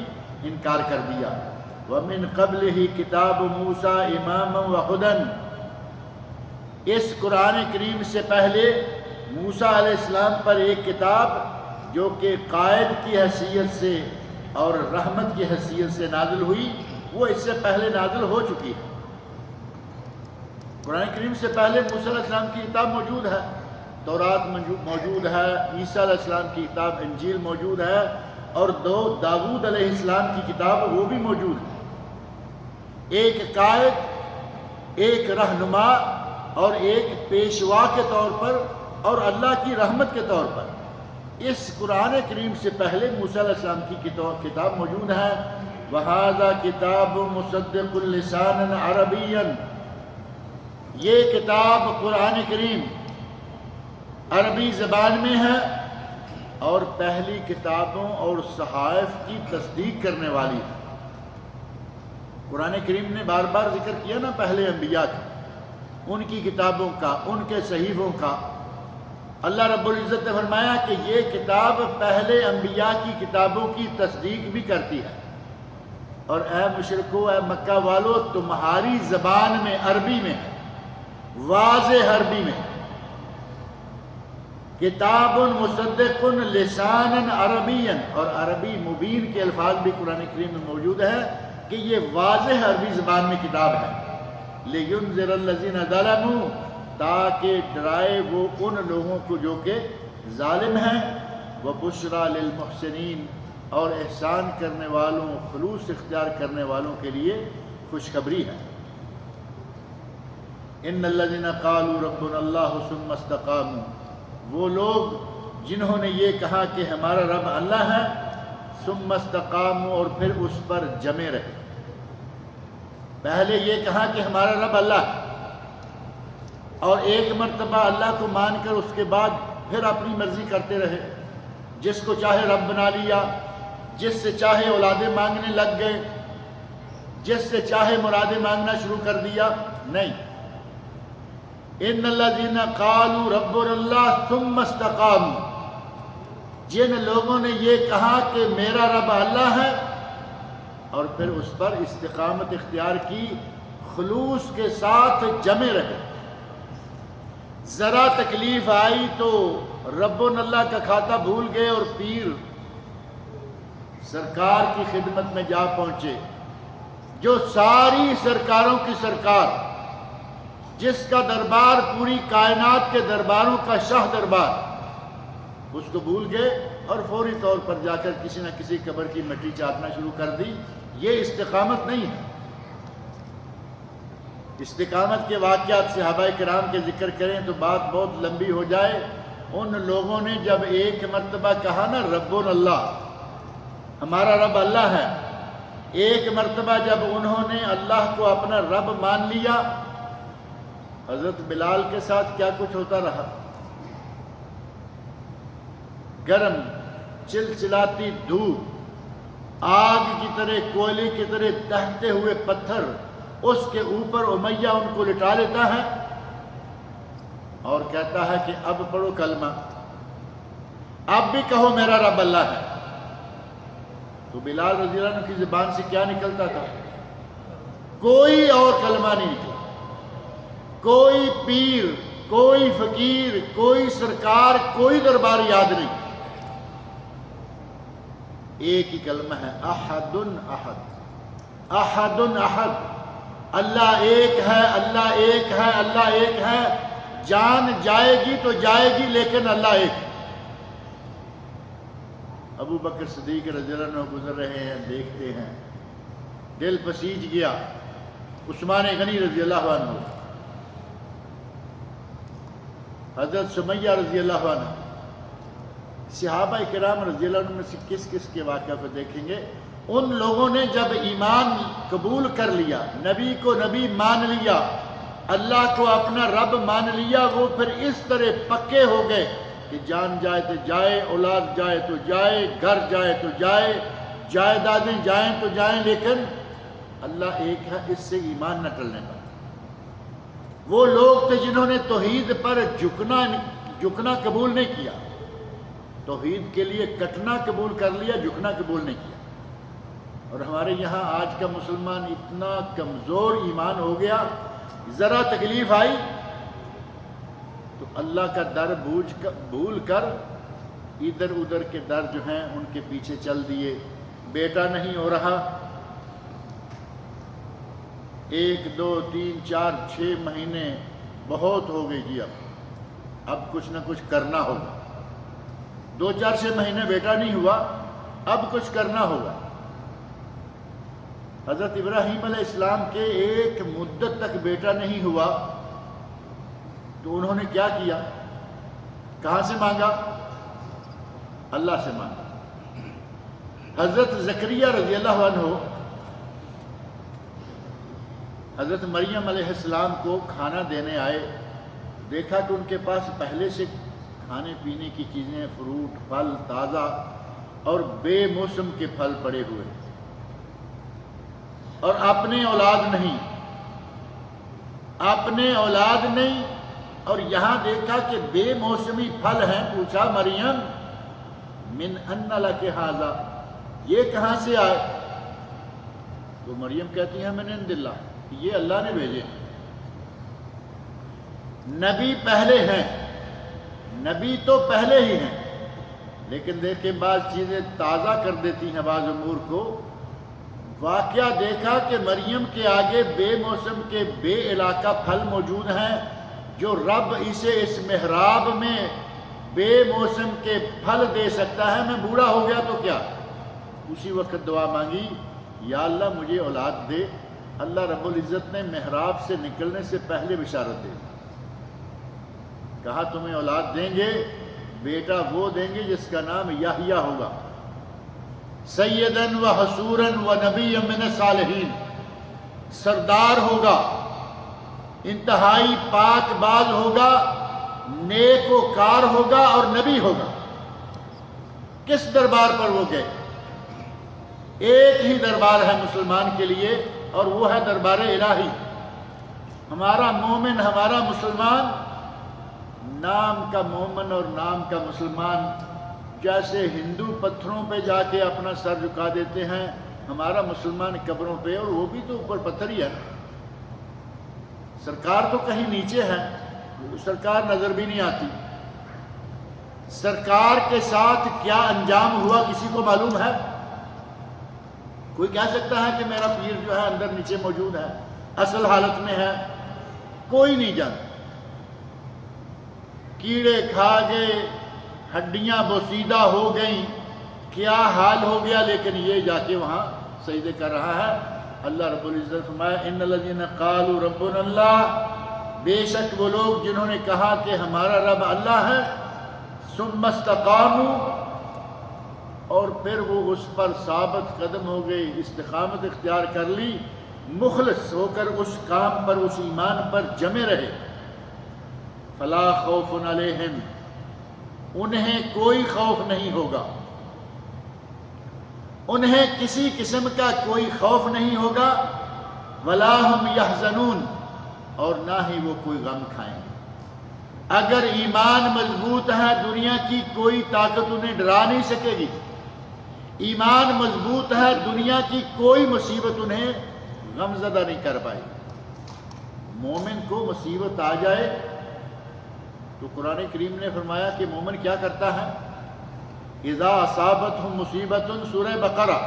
انکار کر دیا. وَمِن قَبْلِهِ كِتَابُ مُوسَىٰ إِمَامًا وَهُدًى، اس قرآن کریم سے پہلے موسیٰ علیہ السلام پر ایک کتاب جو کہ قائد کی حیثیت سے اور رحمت کی حیثیت سے نازل ہوئی، وہ اس سے پہلے نازل ہو چکی ہے. قرآن کریم سے پہلے موسیٰ علیہ السلام کی کتاب موجود ہے، تورات موجود ہے، عیسیٰ علیہ السلام کی کتاب انجیل موجود ہے، اور داؤد علیہ السلام کی کتاب وہ بھی موجود ہے. ایک قائد، ایک رہنما اور ایک پیشوا کے طور پر اور اللہ کی رحمت کے طور پر اس قرآن کریم سے پہلے موسیٰ علیہ السلام کی کتاب موجود ہے. وَهَذَا كِتَابٌ مُصَدِّقٌ لِسَانًا عَرَبِيًّا، یہ کتاب قرآن کریم عربی زبان میں ہے اور پہلی کتابوں اور صحائف کی تصدیق کرنے والی ہے. قرآن کریم نے بار بار ذکر کیا نا پہلے انبیاء کا، ان کی کتابوں کا، ان کے صحیفوں کا. اللہ رب العزت نے فرمایا کہ یہ کتاب پہلے انبیاء کی کتابوں کی تصدیق بھی کرتی ہے. اور اے مشرکو، اے مکہ والو، تمہاری زبان میں عربی میں ہے، واضح عربی میں، کتاب مصدق لسانا عربیا، اور عربی مبین کے الفاظ بھی قرآن کریم میں موجود ہے کہ یہ واضح عربی زبان میں کتاب ہے. لِيُنذِرَ الَّذِينَ ظَلَمُوا، تاکہ ڈرائے وہ ان لوگوں کو جو کہ ظالم ہیں. وَبُشْرَى لِلْمُحْسِنِينَ، اور احسان کرنے والوں، خلوص اختیار کرنے والوں کے لیے خوشخبری ہے. إِنَّ الَّذِينَ قَالُوا رَبُّنَا اللَّهُ ثُمَّ اسْتَقَامُوا، وہ لوگ جنہوں نے یہ کہا کہ ہمارا رب اللہ ہے، ثم استقاموا، اور پھر اس پر جمے رہے. پہلے یہ کہا کہ ہمارا رب اللہ ہے، اور ایک مرتبہ اللہ کو مان کر اس کے بعد پھر اپنی مرضی کرتے رہے. جس کو چاہے رب بنا لیا، جس سے چاہے اولادیں مانگنے لگ گئے، جس سے چاہے مرادیں مانگنا شروع کر دیا. نہیں، ان الذین قالوا ربنا اللہ ثم استقاموا، جن لوگوں نے یہ کہا کہ میرا رب اللہ ہے اور پھر اس پر استقامت اختیار کی، خلوص کے ساتھ جمے رہے. ذرا تکلیف آئی تو رب اللہ کا کھاتا بھول گئے اور پیر سرکار کی خدمت میں جا پہنچے، جو ساری سرکاروں کی سرکار، جس کا دربار پوری کائنات کے درباروں کا شاہ دربار، اس کو بھول گئے اور فوری طور پر جا کر کسی نہ کسی قبر کی مٹی چاٹنا شروع کر دی. یہ استقامت نہیں ہے. استقامت کے واقعات صحابہ کرام کے ذکر کریں تو بات بہت لمبی ہو جائے. ان لوگوں نے جب ایک مرتبہ کہا نا ربنا اللہ، ہمارا رب اللہ ہے، ایک مرتبہ جب انہوں نے اللہ کو اپنا رب مان لیا، حضرت بلال کے ساتھ کیا کچھ ہوتا رہا. گرم چلچلاتی دھوپ، آگ کی طرح، کوئلے کی طرح دہتے ہوئے پتھر، اس کے اوپر امیہ ان کو لٹا لیتا ہے اور کہتا ہے کہ اب پڑھو کلمہ، اب بھی کہو میرا رب اللہ ہے. تو بلال رضی اللہ عنہ کی زبان سے کیا نکلتا تھا؟ کوئی اور کلمہ نہیں نکلا. کوئی پیر، کوئی فقیر، کوئی سرکار، کوئی دربار یاد نہیں. ایک ہی کلمہ ہے، احد احد، احد احد. اللہ ایک ہے، اللہ ایک ہے، اللہ ایک ہے. جان جائے گی تو جائے گی، لیکن اللہ ایک ہے. ابو بکر صدیق رضی اللہ عنہ گزر رہے ہیں، دیکھتے ہیں، دل پسیج گیا. عثمان غنی رضی اللہ عنہ حضرت سمیہ رضی اللہ عنہ، صحابہ کرام رضی اللہ عنہ میں سے کس کس کے واقعہ کو دیکھیں گے، ان لوگوں نے جب ایمان قبول کر لیا، نبی کو نبی مان لیا، اللہ کو اپنا رب مان لیا، وہ پھر اس طرح پکے ہو گئے کہ جان جائے تو جائے، اولاد جائے تو جائے، گھر جائے تو جائے، جائیدادیں جائیں تو جائیں، لیکن اللہ ایک ہے، اس سے ایمان نہ ٹلنے پا۔ وہ لوگ تھے جنہوں نے توحید پر جھکنا قبول نہیں کیا، توحید کے لیے کٹنا قبول کر لیا، جھکنا قبول نہیں کیا۔ اور ہمارے یہاں آج کا مسلمان اتنا کمزور ایمان ہو گیا، ذرا تکلیف آئی تو اللہ کا در بھول کر ادھر ادھر کے در جو ہیں ان کے پیچھے چل دیے۔ بیٹا نہیں ہو رہا، 1 2 3 4 6 مہینے بہت ہو گئے جی، اب کچھ نہ کچھ کرنا ہوگا۔ 2 4 6 مہینے بیٹا نہیں ہوا، اب کچھ کرنا ہوگا۔ حضرت ابراہیم علیہ السلام کے ایک مدت تک بیٹا نہیں ہوا تو انہوں نے کیا کیا؟ کہاں سے مانگا؟ اللہ سے مانگا۔ حضرت زکریا رضی اللہ عنہ حضرت مریم علیہ السلام کو کھانا دینے آئے، دیکھا کہ ان کے پاس پہلے سے کھانے پینے کی چیزیں، فروٹ پھل تازہ اور بے موسم کے پھل پڑے ہوئے، اور اپنے اولاد نہیں، اور یہاں دیکھا کہ بے موسمی پھل ہیں۔ پوچھا مریم من ان لک ھذا، یہ کہاں سے آئے؟ تو مریم کہتی ہے من عند اللہ، یہ اللہ نے بھیجے۔ نبی پہلے ہیں، نبی تو پہلے ہی ہیں، لیکن دیکھیں بعض چیزیں تازہ کر دیتی ہیں بعض امور کو۔ واقعہ دیکھا کہ مریم کے آگے بے موسم کے بے علاقہ پھل موجود ہیں، جو رب اسے اس محراب میں بے موسم کے پھل دے سکتا ہے۔ میں بوڑھا ہو گیا تو کیا؟ اسی وقت دعا مانگی، یا اللہ مجھے اولاد دے۔ اللہ رب العزت نے محراب سے نکلنے سے پہلے بشارت دے دی، کہا تمہیں اولاد دیں گے، بیٹا وہ دیں گے جس کا نام یحییٰ ہوگا، سیدن و حسورن و نبی من الصالحین، سردار ہوگا، انتہائی پاک باز ہوگا، نیک و کار ہوگا اور نبی ہوگا۔ کس دربار پر وہ گئے؟ ایک ہی دربار ہے مسلمان کے لیے، اور وہ ہے دربار الہی۔ ہمارا مومن، ہمارا مسلمان، نام کا مومن اور نام کا مسلمان، جیسے ہندو پتھروں پہ جا کے اپنا سر جھکا دیتے ہیں، ہمارا مسلمان قبروں پہ، اور وہ بھی تو اوپر پتھر ہی ہے۔ سرکار تو کہیں نیچے ہے، سرکار نظر بھی نہیں آتی۔ سرکار کے ساتھ کیا انجام ہوا کسی کو معلوم ہے؟ کوئی کہہ سکتا ہے کہ میرا پیر جو ہے اندر نیچے موجود ہے، اصل حالت میں ہے؟ کوئی نہیں جانتا۔ کیڑے کھا گئے، ہڈیاں بوسیدہ ہو گئیں، کیا حال ہو گیا، لیکن یہ جا کے وہاں سجدے کر رہا ہے۔ اللہ رب العزت فرمایا ان الذین قالوا ربنا اللہ، بے شک وہ لوگ جنہوں نے کہا کہ ہمارا رب اللہ ہے، ثم استقاموا، اور پھر وہ اس پر ثابت قدم ہو گئی، استقامت اختیار کر لی، مخلص ہو کر اس کام پر، اس ایمان پر جمے رہے، فلا خوف علیہم، انہیں کوئی خوف نہیں ہوگا، انہیں کسی قسم کا کوئی خوف نہیں ہوگا، ولا ہم یحزنون، اور نہ ہی وہ کوئی غم کھائیں گے۔ اگر ایمان مضبوط ہے، دنیا کی کوئی طاقت انہیں ڈرا نہیں سکے گی۔ ایمان مضبوط ہے، دنیا کی کوئی مصیبت انہیں غم زدہ نہیں کر پائے گی۔ مومن کو مصیبت آ جائے تو قرآن کریم نے فرمایا کہ مومن کیا کرتا ہے؟ اذا اصابتہم مصیبت، سورہ بقرہ،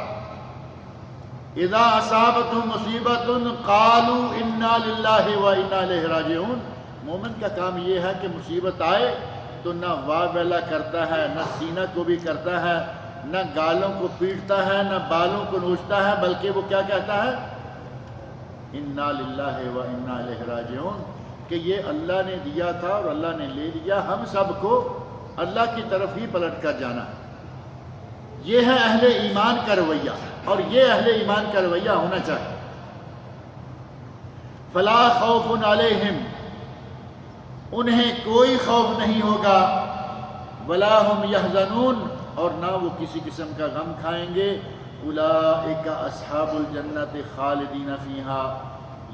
اذا اصابتہم مصیبت قالوا انا للہ و انا الیہ راجعون۔ مومن کا کام یہ ہے کہ مصیبت آئے تو نہ واہ ویلا کرتا ہے، نہ سینہ کو بھی کرتا ہے، نہ گالوں کو پیٹتا ہے، نہ بالوں کو نوچتا ہے، بلکہ وہ کیا کہتا ہے؟ انا للہ و انا الیہ راجعون، کہ یہ اللہ نے دیا تھا اور اللہ نے لے لیا، ہم سب کو اللہ کی طرف ہی پلٹ کر جانا ہے۔ یہ ہے اہل ایمان کا رویہ، اور یہ اہل ایمان کا رویہ ہونا چاہیے۔ فلا خوف علیہم، انہیں کوئی خوف نہیں ہوگا، ولا ہم یحزنون، اور نہ وہ کسی قسم کا غم کھائیں گے۔ اولئک اصحاب الجنت خالدین فیہا،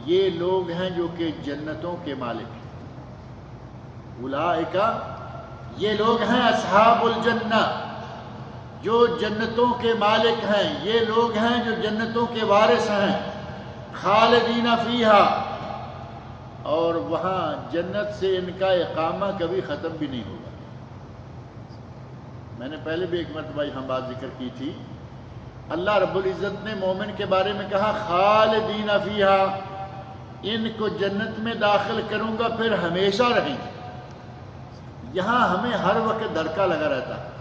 یہ لوگ ہیں جو کہ جنتوں کے مالک ہیں۔ اولئک، یہ لوگ ہیں اصحاب الجنہ، جو جنتوں کے مالک ہیں، یہ لوگ ہیں جو جنتوں کے وارث ہیں۔ خالدین فیہا، اور وہاں جنت سے ان کا اقامہ کبھی ختم بھی نہیں ہوگا۔ میں نے پہلے بھی ایک مرتبہ یہاں بات ذکر کی تھی، اللہ رب العزت نے مومن کے بارے میں کہا خالدین فیہا، ان کو جنت میں داخل کروں گا پھر ہمیشہ رہیں گے۔ یہاں ہمیں ہر وقت دھڑکا لگا رہتا ہے،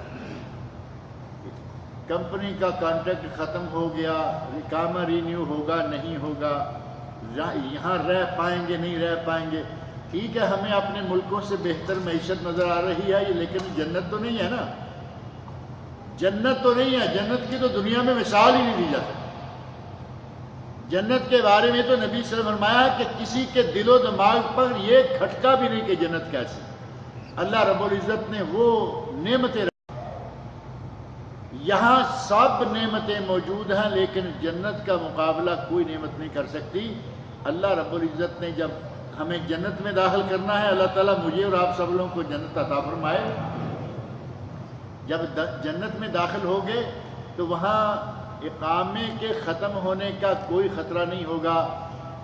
کمپنی کا کانٹریکٹ ختم ہو گیا، اقامہ رینیو ہوگا نہیں ہوگا، یہاں رہ پائیں گے نہیں رہ پائیں گے۔ ٹھیک ہے، ہمیں اپنے ملکوں سے بہتر معیشت نظر آ رہی ہے، لیکن جنت تو نہیں ہے نا، جنت تو نہیں ہے، جنت کی تو دنیا میں مثال ہی نہیں دی جاتی۔ جنت کے بارے میں تو نبی صلی اللہ علیہ وسلم نے فرمایا کہ کسی کے دل و دماغ پر یہ کھٹکا بھی نہیں کہ جنت کیسی۔ اللہ رب العزت نے وہ نعمتیں، یہاں سب نعمتیں موجود ہیں، لیکن جنت کا مقابلہ کوئی نعمت نہیں کر سکتی۔ اللہ رب العزت نے جب ہمیں جنت میں داخل کرنا ہے، اللہ تعالیٰ مجھے اور آپ سب لوگوں کو جنت عطا فرمائے۔ جب جنت میں داخل ہوگے تو وہاں اقامے کے ختم ہونے کا کوئی خطرہ نہیں ہوگا،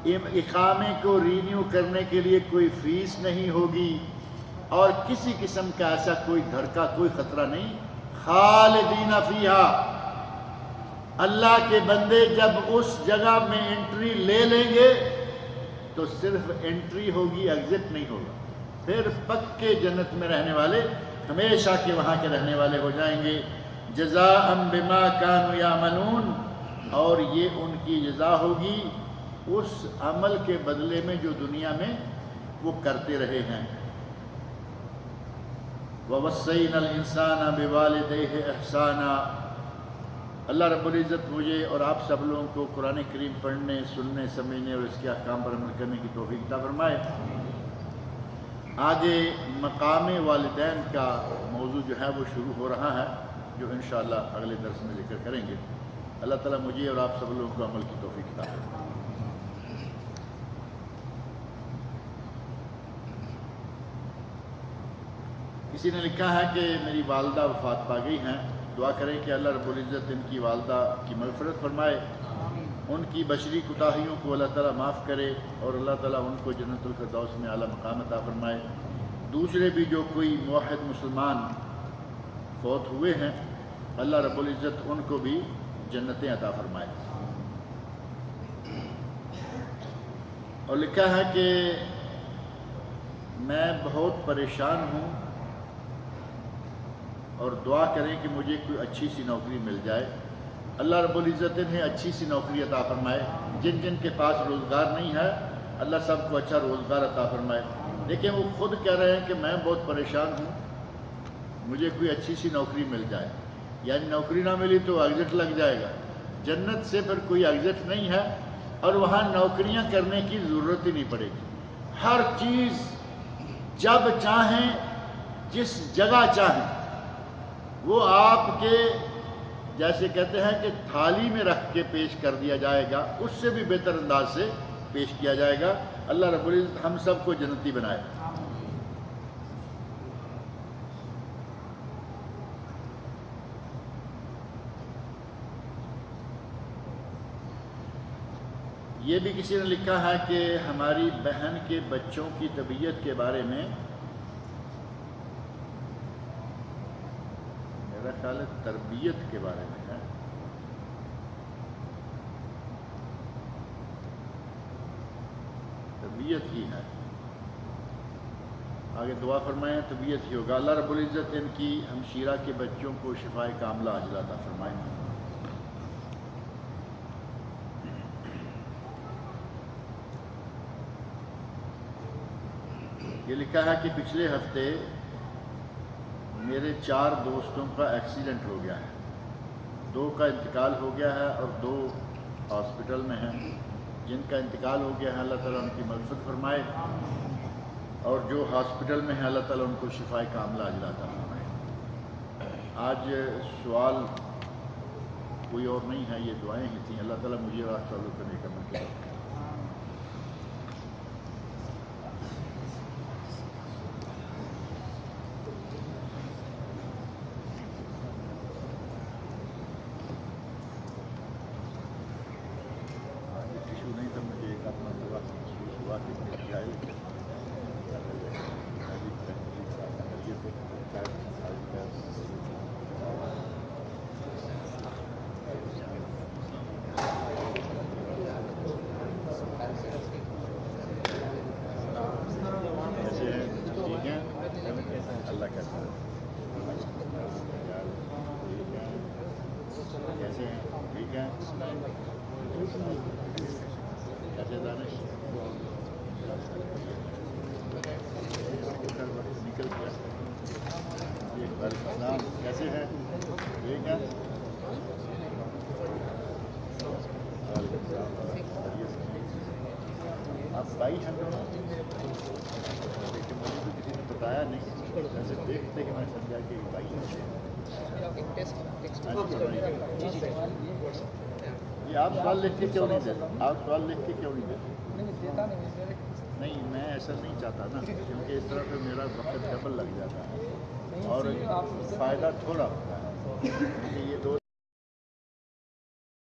اقامے کو رینیو کرنے کے لیے کوئی فیس نہیں ہوگی، اور کسی قسم کا ایسا کوئی دھڑکا، کوئی خطرہ نہیں۔ خالدین فیہا، اللہ کے بندے جب اس جگہ میں انٹری لے لیں گے تو صرف انٹری ہوگی، ایگزٹ نہیں ہوگا، پھر پکے جنت میں رہنے والے، ہمیشہ کے وہاں کے رہنے والے ہو جائیں گے۔ جزاء بما کانوا یعملون، اور یہ ان کی جزا ہوگی اس عمل کے بدلے میں جو دنیا میں وہ کرتے رہے ہیں۔ وَوَصَّيْنَا الْإِنسَانَ بِوَالِدَيْهِ إِحْسَانًا، اللہ رب العزت مجھے اور آپ سب لوگوں کو قرآن کریم پڑھنے، سننے، سمجھنے اور اس کے احکام پر عمل کرنے کی توفیق عطا فرمائے۔ آگے مقام والدین کا موضوع جو ہے وہ شروع ہو رہا ہے، جو انشاءاللہ اگلے درس میں ذکر کریں گے۔ اللہ تعالیٰ مجھے اور آپ سب لوگوں کو عمل کی توفیق عطا فرمائے۔ کسی نے لکھا ہے کہ میری والدہ وفات پا گئی ہیں، دعا کریں کہ اللہ رب العزت ان کی والدہ کی مغفرت فرمائے، ان کی بشری کوتاہیوں کو اللہ تعالیٰ معاف کرے، اور اللہ تعالیٰ ان کو جنت الفردوس میں اعلیٰ مقام عطا فرمائے۔ دوسرے بھی جو کوئی موحد مسلمان فوت ہوئے ہیں، اللہ رب العزت ان کو بھی جنتیں عطا فرمائے۔ اور لکھا ہے کہ میں بہت پریشان ہوں اور دعا کریں کہ مجھے کوئی اچھی سی نوکری مل جائے۔ اللہ رب العزت انہیں اچھی سی نوکری عطا فرمائے۔ جن جن کے پاس روزگار نہیں ہے، اللہ سب کو اچھا روزگار عطا فرمائے۔ لیکن وہ خود کہہ رہے ہیں کہ میں بہت پریشان ہوں، مجھے کوئی اچھی سی نوکری مل جائے، یعنی نوکری نہ ملی تو ایگزٹ لگ جائے گا۔ جنت سے پھر کوئی ایگزٹ نہیں ہے، اور وہاں نوکریاں کرنے کی ضرورت ہی نہیں پڑے گی۔ ہر چیز جب چاہیں، جس جگہ چاہیں، وہ آپ کے جیسے کہتے ہیں کہ تھالی میں رکھ کے پیش کر دیا جائے گا، اس سے بھی بہتر انداز سے پیش کیا جائے گا۔ اللہ رب العزت ہم سب کو جنتی بنائے۔ یہ بھی کسی نے لکھا ہے کہ ہماری بہن کے بچوں کی طبیعت کے بارے میں، میرا خیال ہے تربیت کے بارے میں ہے، طبیعت ہی ہے، آگے دعا فرمائیں طبیعت ہی ہوگا۔ اللہ رب العزت ان کی ہمشیرہ کے بچوں کو شفائے کاملہ عاجلہ عطا فرمائے۔ یہ لکھا ہے کہ پچھلے ہفتے میرے 4 دوستوں کا ایکسیڈنٹ ہو گیا ہے، 2 کا انتقال ہو گیا ہے اور 2 ہاسپٹل میں ہیں۔ جن کا انتقال ہو گیا ہے اللہ تعالیٰ ان کی مغفرت فرمائے، اور جو ہاسپٹل میں ہیں اللہ تعالیٰ ان کو شفائے کاملہ عاجلہ عطا فرمائے۔ آج سوال کوئی اور نہیں ہے، یہ دعائیں ہی تھیں۔ اللہ تعالیٰ مجھے اور آپ سب کو نیک عمل کی توفیق۔ ٹیشو نہیں تھا، مجھے ایک اپنا ہوا محسوس ہوا کہ میرے جائل کیسے ہیں؟ ٹھیک ہیں؟ اللہ کا شکر ہے۔ کیسے ہیں؟ ٹھیک ہیں؟ کیسے دانش؟ نکل گیا۔ وعلیکم السلام، کیسے ہیں؟ ٹھیک ہیں؟ وعلیکم السلام، آپ بھائی ہیں دونوں؟ لیکن مجھے تو کسی نے بتایا نہیں، جیسے دیکھتے کہ میں سمجھا کہ بھائی ہیں۔ یہ آپ سوال لکھ کے کیوں نہیں دیتے؟ آپ سوال لکھ کے کیوں نہیں دیتے؟ نہیں، میں ایسا نہیں چاہتا نا، کیونکہ اس طرح سے میرا وقت ڈبل لگ جاتا ہے اور فائدہ تھوڑا ہوتا ہے، کیونکہ یہ 2